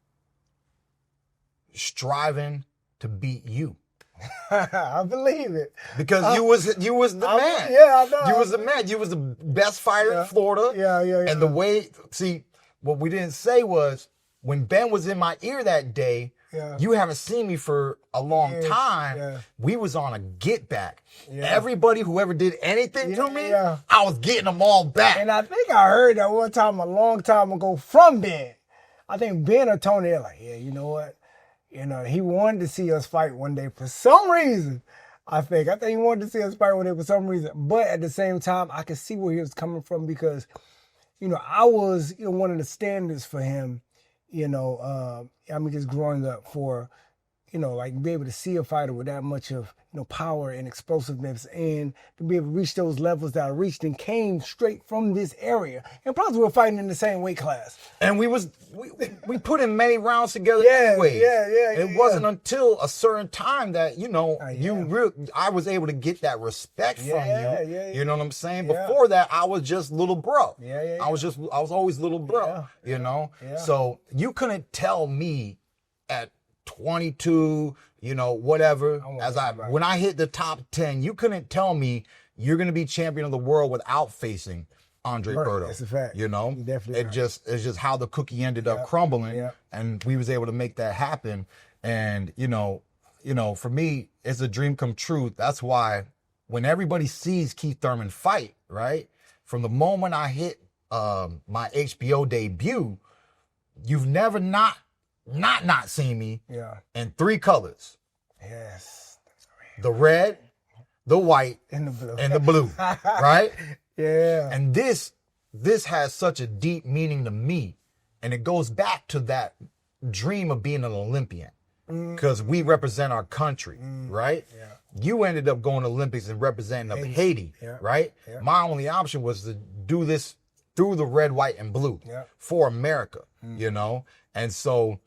striving to beat you. I believe it. Because you was the man. Yeah, I know. You was the man. You was the best fighter in Florida. Yeah. And what we didn't say was when Ben was in my ear that day, Yeah. You haven't seen me for a long time. Yeah. We was on a get back. Yeah. Everybody who ever did anything to me, Yeah. I was getting them all back. And I think I heard that one time a long time ago from Ben. I think Ben or Tony, they're like, yeah, you know what? You know, he wanted to see us fight one day for some reason. I think he wanted to see us fight one day for some reason. But at the same time, I could see where he was coming from because, you know, I was, you know, one of the standards for him, you know, I mean, just growing up for, you know, like be able to see a fighter with that much of, you know, power and explosiveness and to be able to reach those levels that I reached and came straight from this area. And plus we were fighting in the same weight class. And we put in many rounds together anyway. It wasn't until a certain time that, you know, I was able to get that respect from you. You know what I'm saying? Before that, I was just little bro. I was always little bro, you know? So you couldn't tell me at 22, you know, whatever, when I hit the top 10, you couldn't tell me you're going to be champion of the world without facing Andre Berto. That's a fact. You know, it's just how the cookie ended up crumbling, and we was able to make that happen. And you know, for me, it's a dream come true. That's why when everybody sees Keith Thurman fight, right, from the moment I hit my HBO debut, you've never not seen me in 3 colors. Yes. The red, the white, and the blue. Right? Yeah. And this has such a deep meaning to me. And it goes back to that dream of being an Olympian. Because we represent our country, right? Yeah. You ended up going to Olympics and representing Haiti, right? Yeah. My only option was to do this through the red, white, and blue for America, you know? And so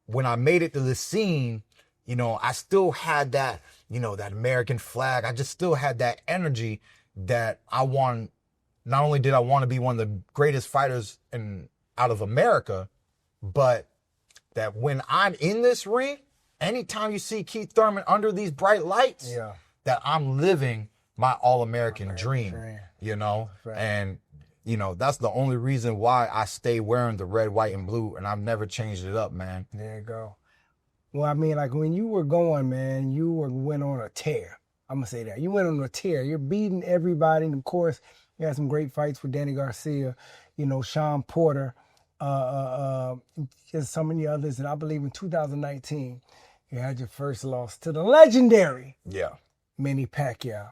when I made it to the scene, you know, I still had that, you know, that American flag. I just still had that energy that I want. Not only did I want to be one of the greatest fighters out of America, but that when I'm in this ring, anytime you see Keith Thurman under these bright lights, that I'm living my All-American dream, you know? Right. And you know, that's the only reason why I stay wearing the red, white, and blue, and I've never changed it up, man. There you go. Well, I mean, like when you were going, man, went on a tear. I'm going to say that. You went on a tear. You're beating everybody. And, of course, you had some great fights with Danny Garcia, you know, Sean Porter, just so many others. And I believe in 2019, you had your first loss to the legendary Manny Pacquiao.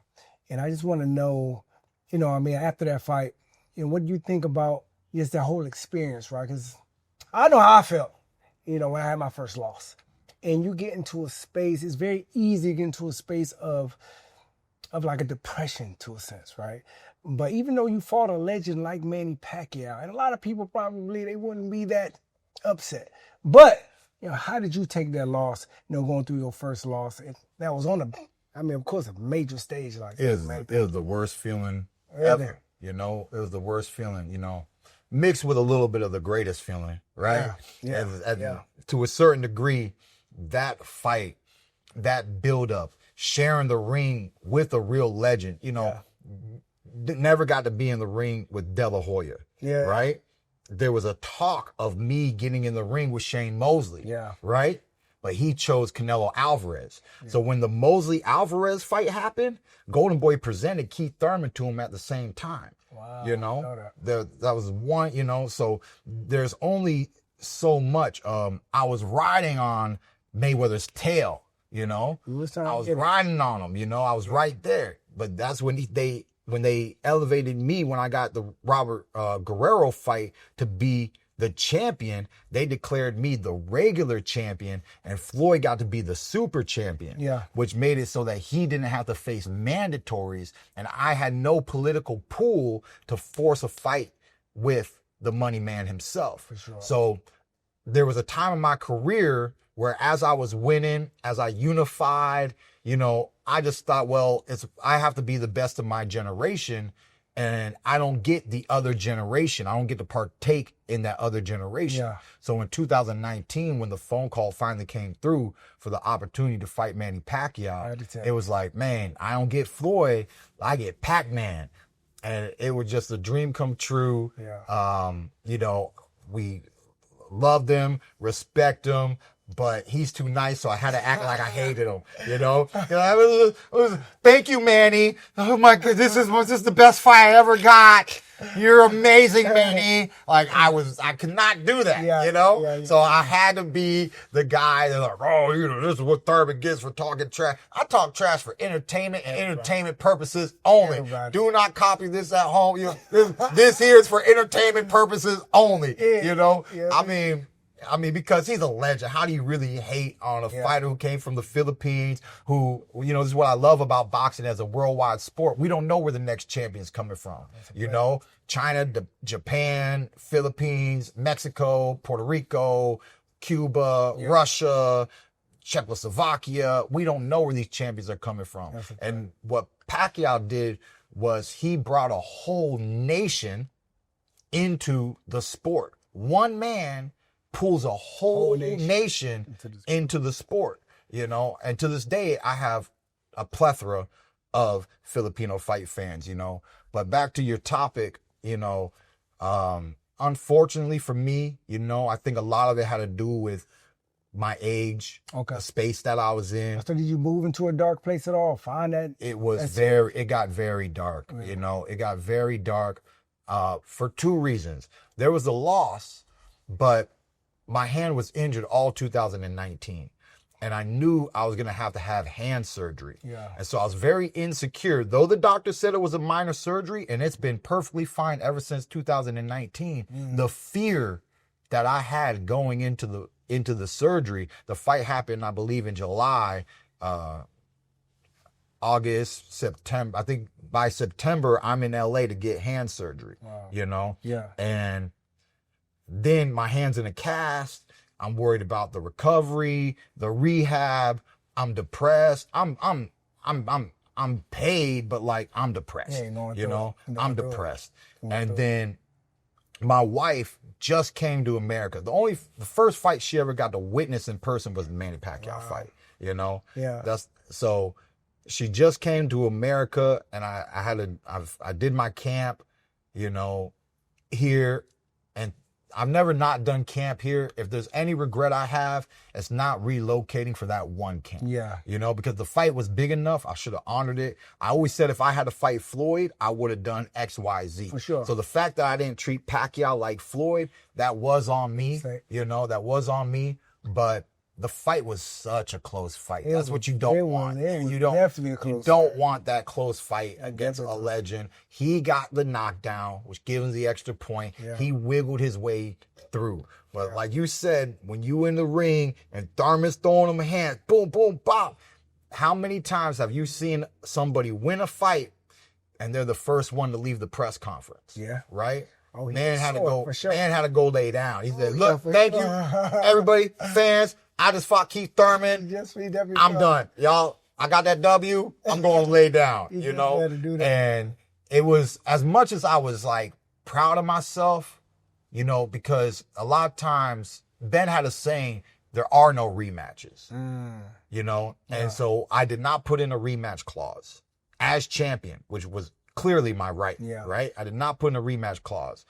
And I just want to know, you know, I mean, after that fight, you know, what do you think about just that whole experience, right? Because I know how I felt, you know, when I had my first loss. And you get into a space, it's very easy to get into a space of like a depression to a sense, right? But even though you fought a legend like Manny Pacquiao, and a lot of people probably, they wouldn't be that upset. But, you know, how did you take that loss, you know, going through your first loss? That was on of course, a major stage like that. It was the worst feeling ever. You know, it was the worst feeling, you know, mixed with a little bit of the greatest feeling, right? To a certain degree, that fight, that build-up, sharing the ring with a real legend, you know, never got to be in the ring with De La Hoya, right? There was a talk of me getting in the ring with Shane Mosley, right? But he chose Canelo Alvarez. So when the Mosley-Alvarez fight happened, Golden Boy presented Keith Thurman to him at the same time. Wow. You know, that was one, you know, so there's only so much. I was riding on Mayweather's tail, you know. I was riding on him, you know, I was right there. But that's when they elevated me when I got the Robert Guerrero fight to be the champion. They declared me the regular champion, and Floyd got to be the super champion, which made it so that he didn't have to face mandatories, and I had no political pull to force a fight with the money man himself. For sure. So there was a time in my career where as I was winning, as I unified, you know, I just thought, well, I have to be the best of my generation, and I don't get the other generation. I don't get to partake in that other generation. So in 2019, when the phone call finally came through for the opportunity to fight Manny Pacquiao, it was like, man, I don't get Floyd, I get Pac-Man. And it was just a dream come true. You know, we loved him, respect him, but he's too nice, so I had to act like I hated him, you know? Thank you, Manny. Oh my God, this is the best fight I ever got. You're amazing, Manny. Like I could not do that, you know? Yeah. So I had to be the guy that's like, oh, you know, this is what Thurman gets for talking trash. I talk trash for entertainment and entertainment purposes only. Do not copy this at home. You know, this here is for entertainment purposes only, you know? I mean, because he's a legend. How do you really hate on a fighter who came from the Philippines, who, you know, this is what I love about boxing as a worldwide sport. We don't know where the next champion's coming from. You know, China, Japan, Philippines, Mexico, Puerto Rico, Cuba, Russia, Czechoslovakia. We don't know where these champions are coming from. And what Pacquiao did was he brought a whole nation into the sport. One man pulls a whole nation into the sport, you know? And to this day, I have a plethora of Filipino fight fans, you know? But back to your topic, you know, unfortunately for me, you know, I think a lot of it had to do with my age, the space that I was in. So did you move into a dark place at all? Find that? It got very dark, you know? It got very dark for two reasons. There was a loss, but my hand was injured all 2019, and I knew I was going to have hand surgery. And so I was very insecure. Though the doctor said it was a minor surgery, and it's been perfectly fine ever since 2019, the fear that I had going into the surgery, the fight happened, I believe, in July, August, September. I think by September, I'm in LA to get hand surgery, you know? And then my hand's in a cast. I'm worried about the recovery, the rehab. I'm depressed. I'm paid, but like I'm depressed. You know, I'm depressed. And then my wife just came to America. The first fight she ever got to witness in person was the Manny Pacquiao fight. You know, so she just came to America, and I did my camp, you know, here. And I've never not done camp here. If there's any regret I have, it's not relocating for that one camp. You know, because the fight was big enough. I should have honored it. I always said if I had to fight Floyd, I would have done X, Y, Z. For sure. So the fact that I didn't treat Pacquiao like Floyd, that was on me. You know, that was on me. But the fight was such a close fight. That's what you don't want. You don't want that close fight against a legend. He got the knockdown, which gives him the extra point. He wiggled his way through. But like you said, when you in the ring and Thurman's throwing him a hand, boom, boom, bop. How many times have you seen somebody win a fight and they're the first one to leave the press conference? Right? Man had to go lay down. He said, look, thank you, everybody, fans. I just fought Keith Thurman. I'm done. Y'all, I got that W. I'm going to lay down, you know? And it was, as much as I was like proud of myself, you know, because a lot of times Ben had a saying, there are no rematches, you know? And so I did not put in a rematch clause as champion, which was clearly my right, right? I did not put in a rematch clause.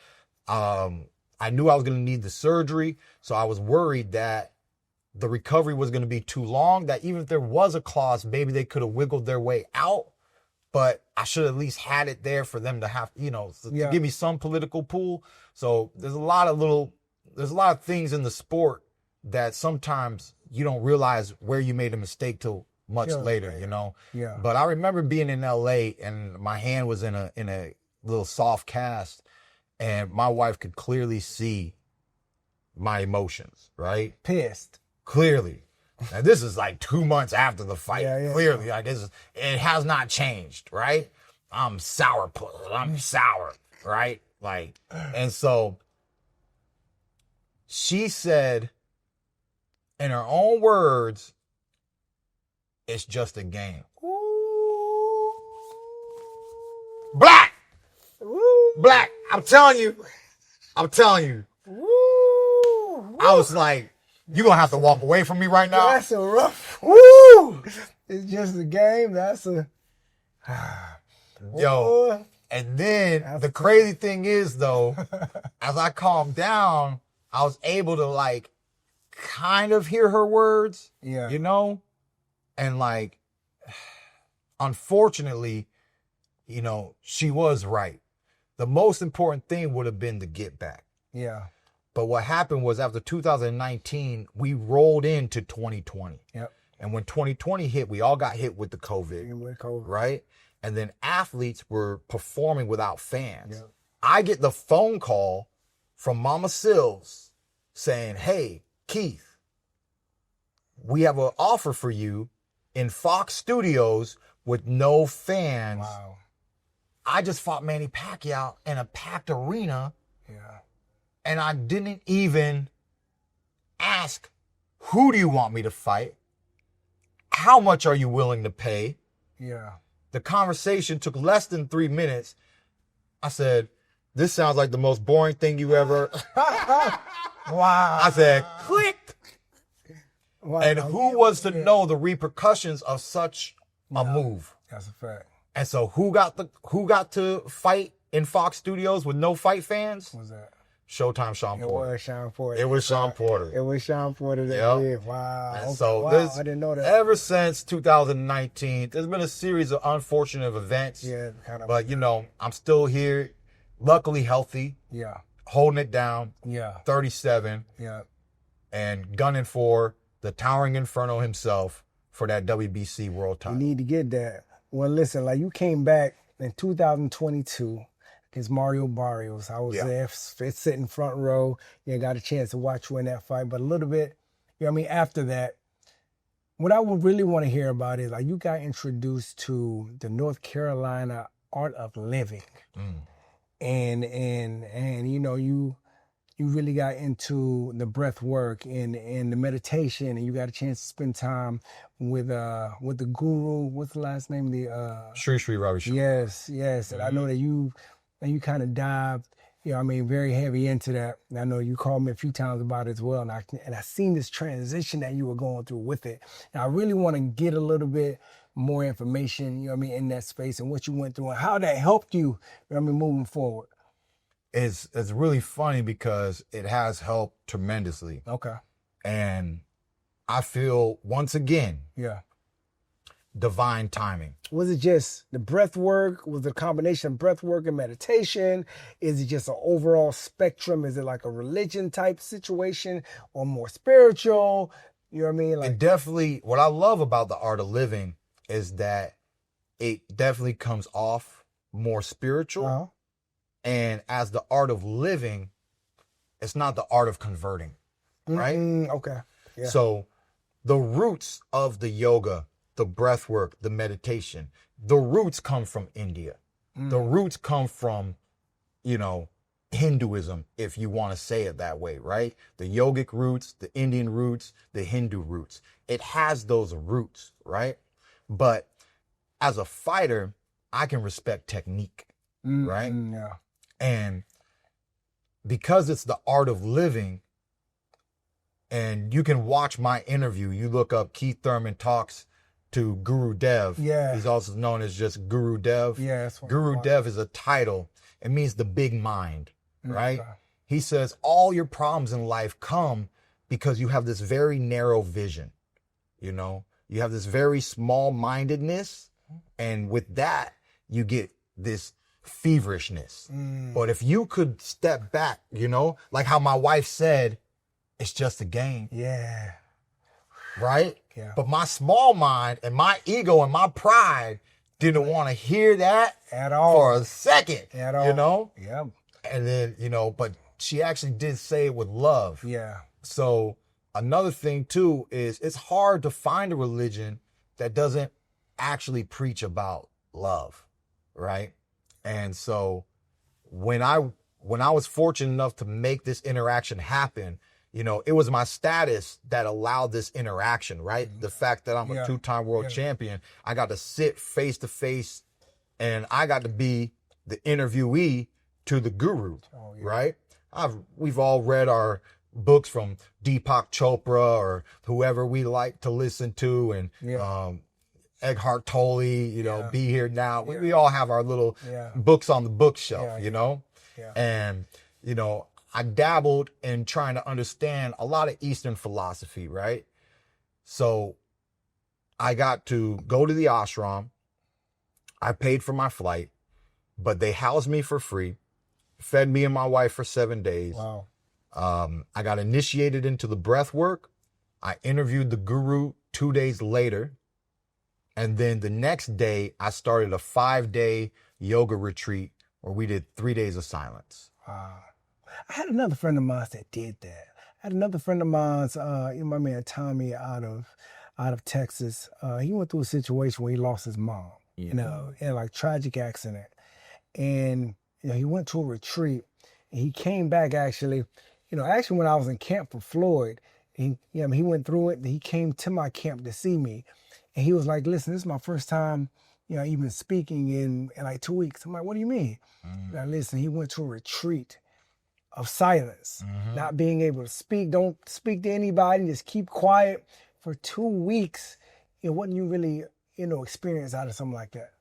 I knew I was going to need the surgery, so I was worried that the recovery was going to be too long, that even if there was a clause, maybe they could have wiggled their way out, but I should at least had it there for them to have, you know, to give me some political pull. So there's a lot of things in the sport that sometimes you don't realize where you made a mistake till much later, you know? But I remember being in LA and my hand was in a little soft cast, and my wife could clearly see my emotions, right? Pissed. Clearly. Now this is like 2 months after the fight. Clearly, like it has not changed, right? I'm sour, right? Like, and so she said, in her own words, it's just a game. Ooh. Black. Ooh. Black. I'm telling you. Ooh. I was like, you're going to have to walk away from me right now. That's a rough. Woo! It's just a game. That's a. Yo. And then the crazy thing is, though, as I calmed down, I was able to, like, kind of hear her words, Yeah. you know? And like, unfortunately, you know, she was right. The most important thing would have been to get back. Yeah. But what happened was after 2019, we rolled into 2020. Yep. And when 2020 hit, we all got hit with the COVID, With COVID. right? And then athletes were performing without fans. Yep. I get the phone call from Mama Sills saying, hey, Keith, we have an offer for you in Fox Studios with no fans. Wow. I just fought Manny Pacquiao in a packed arena. Yeah. And I didn't even ask, who do you want me to fight? How much are you willing to pay? Yeah. The conversation took less than 3 minutes. I said, this sounds like the most boring thing you ever. Wow. I said, click. Wow. And who was to know the repercussions of such a move? That's a fact. And so who got to fight in Fox Studios with no fight fans? What was that? Showtime Sean It Porter. was Sean Porter. It was Sean Porter. It was Sean Porter that Yep. did. Wow. And Okay. so Wow. this, I didn't know that. ever since 2019, there's been a series of unfortunate events. Yeah, kind of. But, you know, I'm still here, luckily healthy, Yeah. holding it down, Yeah. 37, Yeah. and gunning for the towering inferno himself for that WBC world You title. need to get that. Well, listen, like you came back in 2022 against Mario Barrios. I was Yeah. there, sitting front row. Yeah, got a chance to watch you in that fight. But a little bit, you know what I mean, after that, what I would really want to hear about is like you got introduced to the North Carolina art of living. And you know, you really got into the breath work and the meditation, and you got a chance to spend time with the guru. What's the last name? Sri Ravi Shankar. Yes. And I know that you kind of dived, you know, I mean, very heavy into that. And I know you called me a few times about it as well. And I seen this transition that you were going through with it. And I really want to get a little bit more information, you know what I mean, in that space and what you went through and how that helped you, you know what I mean, moving forward. It's really funny because it has helped tremendously. Okay. And I feel, once again, Yeah. divine timing. Was it just the breath work? Was it a combination of breath work and meditation? Is it just an overall spectrum? Is it like a religion type situation or more spiritual? You know what I mean? Like, It definitely, what I love about the art of living is that it definitely comes off more spiritual. uh-huh. And as the art of living, it's not the art of converting, right? Okay. Yeah. So the roots of the yoga, the breath work, the meditation, the roots come from India. The roots come from, you know, Hinduism, if you want to say it that way, right? The yogic roots, the Indian roots, the Hindu roots. It has those roots, right? But as a fighter, I can respect technique, right? Yeah. And because it's the art of living, and you can watch my interview, you look up Keith Thurman talks to Guru Dev. Yeah. He's also known as just Guru Dev. Yeah, that's what Guru Dev is a title. It means the big mind, right? He says all your problems in life come because you have this very narrow vision, you know? You have this very small-mindedness, and with that, you get this feverishness. But if you could step back, you know, like how my wife said, it's just a game, Yeah. right? Yeah. But my small mind and my ego and my pride didn't want to hear that At all. for a second, At all. you know? Yeah. And then, you know, but she actually did say it with love. Yeah. So another thing too is it's hard to find a religion that doesn't actually preach about love, right? And so when I was fortunate enough to make this interaction happen, you know, it was my status that allowed this interaction, right? The fact that I'm a two-time world champion, I got to sit face to face and I got to be the interviewee to the guru, right? We've all read our books from Deepak Chopra or whoever we like to listen to, and Eckhart Tolle, you know, Be Here Now. We all have our little books on the bookshelf, you know? And, you know, I dabbled in trying to understand a lot of Eastern philosophy, right? So I got to go to the ashram. I paid for my flight, but they housed me for free, fed me and my wife for 7 days. Wow. I got initiated into the breath work. I interviewed the guru 2 days later. And then the next day, I started a 5-day yoga retreat where we did 3 days of silence. Wow. I had another friend of mine that did that. I had another friend of mine, my man Tommy out of Texas. He went through a situation where he lost his mom. In a like tragic accident. And, he went to a retreat and he came back actually when I was in camp for Floyd, he went through it. He came to my camp to see me and he was like, listen, this is my first time, even speaking in like 2 weeks. I'm like, what do you mean? Now listen, he went to a retreat of silence, not being able to speak. Don't speak to anybody, just keep quiet for 2 weeks. What do you really experience out of something like that?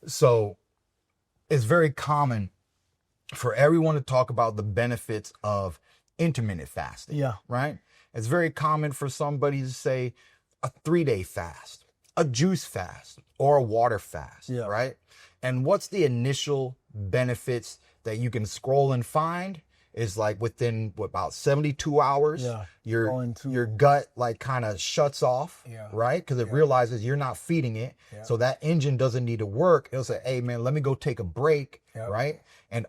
So it's very common for everyone to talk about the benefits of intermittent fasting. Yeah. Right? It's very common for somebody to say a 3-day fast, a juice fast, or a water fast. Yeah. Right? And what's the initial benefits that you can scroll and find is like within about 72 hours, your gut like kind of shuts off, right? Because it realizes you're not feeding it. Yeah. So that engine doesn't need to work. It'll say, hey man, let me go take a break, right? And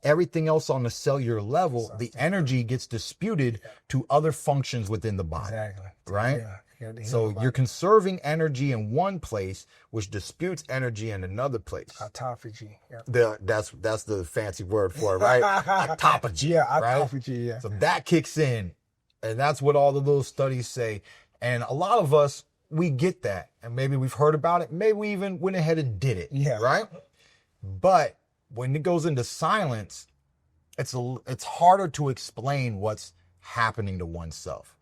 everything else on the cellular level, the energy gets disputed to other functions within the body. Exactly. Right? Yeah. So you're conserving energy in one place, which disputes energy in another place. Autophagy. That's the fancy word for it, right? Autophagy. Yeah, autophagy. Yeah. So that kicks in, and that's what all the little studies say. And a lot of us, we get that, and maybe we've heard about it. Maybe we even went ahead and did it. Yeah. Right. But when it goes into silence, it's harder to explain what's happening to oneself.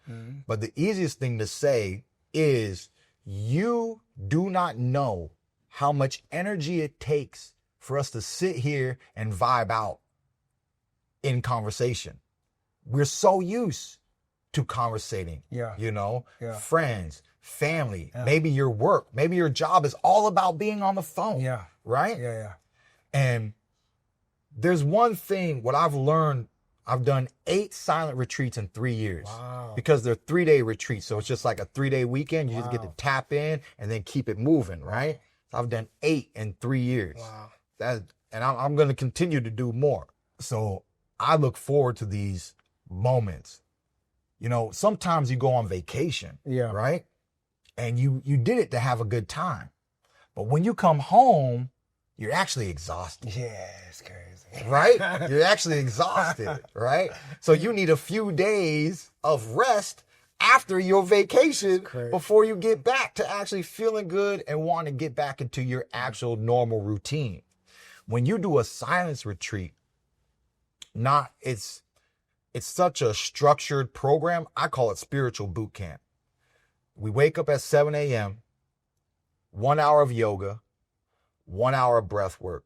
But the easiest thing to say is you do not know how much energy it takes for us to sit here and vibe out in conversation. We're so used to conversating, friends, family, maybe your work, maybe your job is all about being on the phone, right? Yeah. And there's one thing, what I've learned, I've done 8 silent retreats in 3 years. Wow. Because they're 3-day retreats. So it's just like a 3-day weekend. You just get to tap in and then keep it moving, right? So I've done 8 in 3 years. Wow. And I'm going to continue to do more. So I look forward to these moments. Sometimes you go on vacation, right? And you did it to have a good time. But when you come home, you're actually exhausted. Yeah, it's crazy. Right? You're actually exhausted, right? So you need a few days of rest after your vacation before you get back to actually feeling good and want to get back into your actual normal routine. When you do a silence retreat, it's such a structured program. I call it spiritual boot camp. We wake up at 7 a.m., 1 hour of yoga, 1 hour of breath work.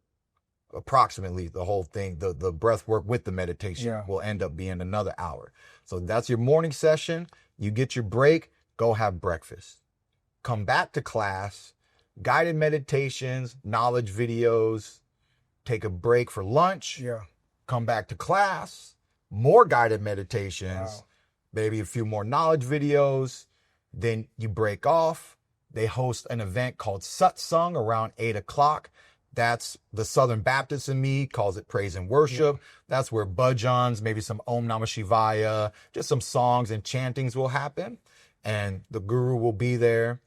Approximately the whole thing, the breath work with the meditation will end up being another hour. So that's your morning session. You get your break, go have breakfast. Come back to class, guided meditations, knowledge videos, take a break for lunch, come back to class, more guided meditations, maybe a few more knowledge videos. Then you break off. They host an event called Satsang around 8 o'clock. That's the Southern Baptist in me calls it praise and worship. That's where bhajans, maybe some Om Namah Shivaya, just some songs and chantings will happen. And the guru will be there.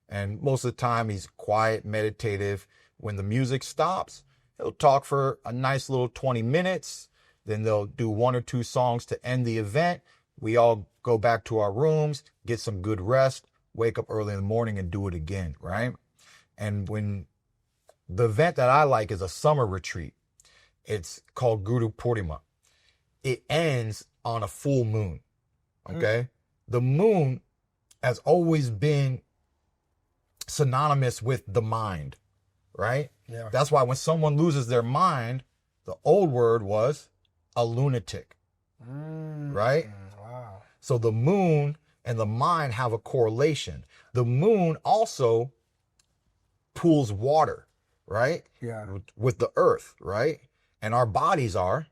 And most of the time he's quiet, meditative. When the music stops, he'll talk for a nice little 20 minutes. Then they'll do 1 or 2 songs to end the event. We all go back to our rooms, get some good rest, wake up early in the morning and do it again, right? And when the event that I like is a summer retreat. It's called Guru Purnima. It ends on a full moon, okay? The moon has always been synonymous with the mind, right? Yeah. That's why when someone loses their mind, the old word was a lunatic, right? Wow. So the moon and the mind have a correlation. The moon also pools water, right? Yeah. With the earth, right? And our bodies are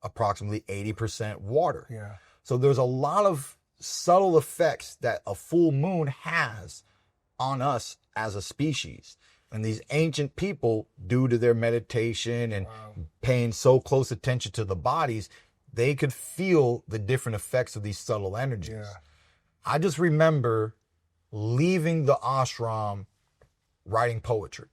approximately 80% water. Yeah. So there's a lot of subtle effects that a full moon has on us as a species. And these ancient people, due to their meditation and paying so close attention to the bodies, they could feel the different effects of these subtle energies. Yeah. I just remember leaving the ashram writing poetry,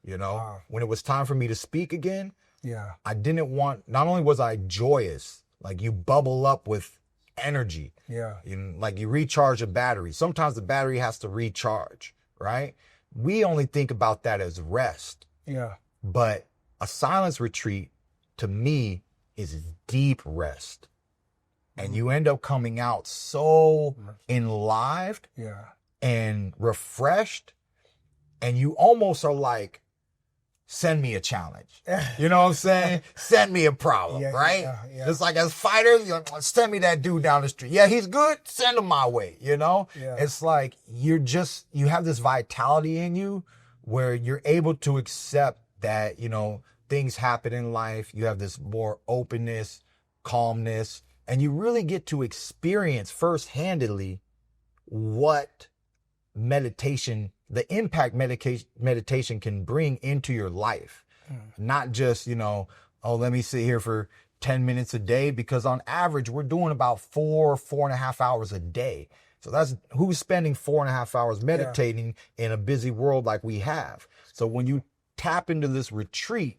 you know, when it was time for me to speak again. Yeah. I didn't want, not only was I joyous, like you bubble up with energy. Yeah. Like you recharge a battery. Sometimes the battery has to recharge, right? We only think about that as rest. Yeah. But a silence retreat to me is deep rest. And you end up coming out so enlivened and refreshed. And you almost are like, send me a challenge. You know what I'm saying? Send me a problem, right? Yeah. Just like as fighters, you're like, send me that dude down the street. Yeah, he's good. Send him my way, you know? Yeah. It's like you have this vitality in you where you're able to accept that, you know, things happen in life. You have this more openness, calmness, and you really get to experience first-handedly what meditation, the impact meditation can bring into your life. Not just, you know, oh, let me sit here for 10 minutes a day, because on average, we're doing about 4.5 hours a day. So that's who's spending 4.5 hours meditating in a busy world like we have. So when you tap into this retreat,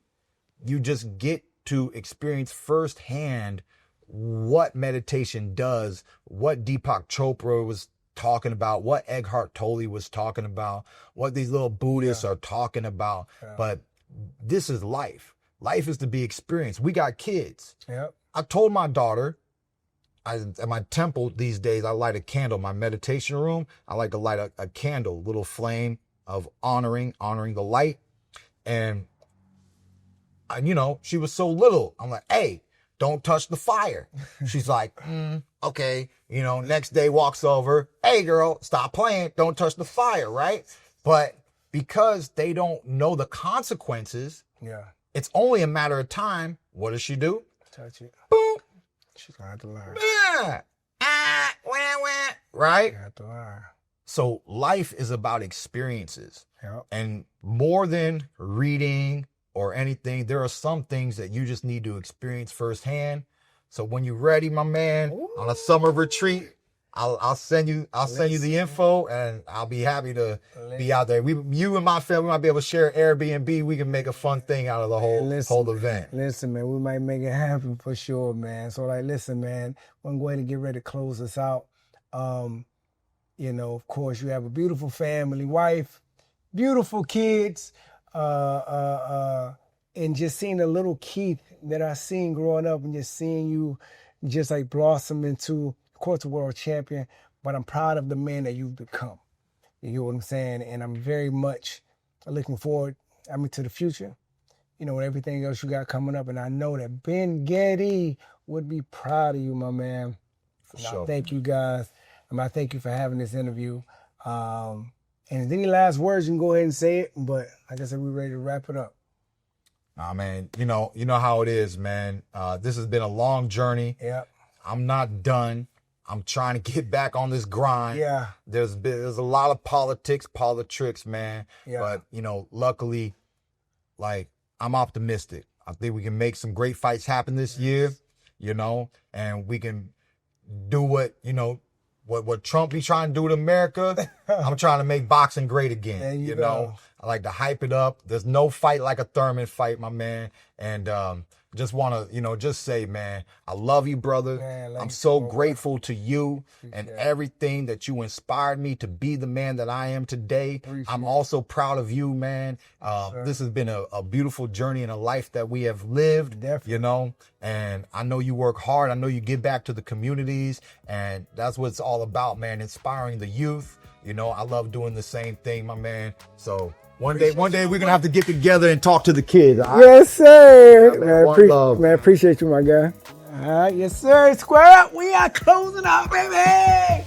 you just get to experience firsthand what meditation does, what Deepak Chopra was talking about, what Eckhart Tolle was talking about, what these little Buddhists are talking about. But this is life. Life is to be experienced. We got kids. Yep. I told my daughter, at my temple these days, I light a candle. My meditation room, I like to light a candle, little flame of honoring the light. And, you know, she was so little. I'm like, hey, don't touch the fire. She's like, okay. You know, next day walks over, hey girl, stop playing, don't touch the fire, right? But because they don't know the consequences, it's only a matter of time. What does she do? Touch it. Boom. She's gonna have to learn. Right? Have to learn. So life is about experiences. Yep. And more than reading or anything, there are some things that you just need to experience firsthand. So when you're ready, my man, on a summer retreat, I'll send you the info, and I'll be happy to be out there. You and my family might be able to share Airbnb. We can make a fun thing out of the whole event. Listen, man, we might make it happen for sure, man. So like, listen, man, I'm going to get ready to close this out. You know, of course, you have a beautiful family, wife, beautiful kids, and just seeing the little Keith that I seen growing up, and just seeing you just like blossom into, of course, a world champion. But I'm proud of the man that you've become. You know what I'm saying? And I'm very much looking forward, to the future, you know, with everything else you got coming up. And I know that Ben Getty would be proud of you, my man. For sure. Thank you, guys. I thank you for having this interview. And if any last words, you can go ahead and say it. But like I said, we're ready to wrap it up. Man, you know how it is, man. This has been a long journey. Yeah. I'm not done. I'm trying to get back on this grind. Yeah. There's a lot of politics, man. Yeah. But, you know, luckily, like, I'm optimistic. I think we can make some great fights happen this year, you know, and we can do what Trump be trying to do to America. I'm trying to make boxing great again. There you know, go. I like to hype it up. There's no fight like a Thurman fight, my man. And just want to, just say, man, I love you, brother. Man, I'm so grateful to you and everything that you inspired me to be the man that I am today. I'm also proud of you, man. This has been a beautiful journey and a life that we have lived, Definitely. and I know you work hard. I know you give back to the communities, and that's what it's all about, man, inspiring the youth. I love doing the same thing, my man. So one day we're going to have to get together and talk to the kids. All right? Yes, sir. Yeah, man, Man, appreciate you, my guy. All right, yes, sir. Square up. We are closing out, baby.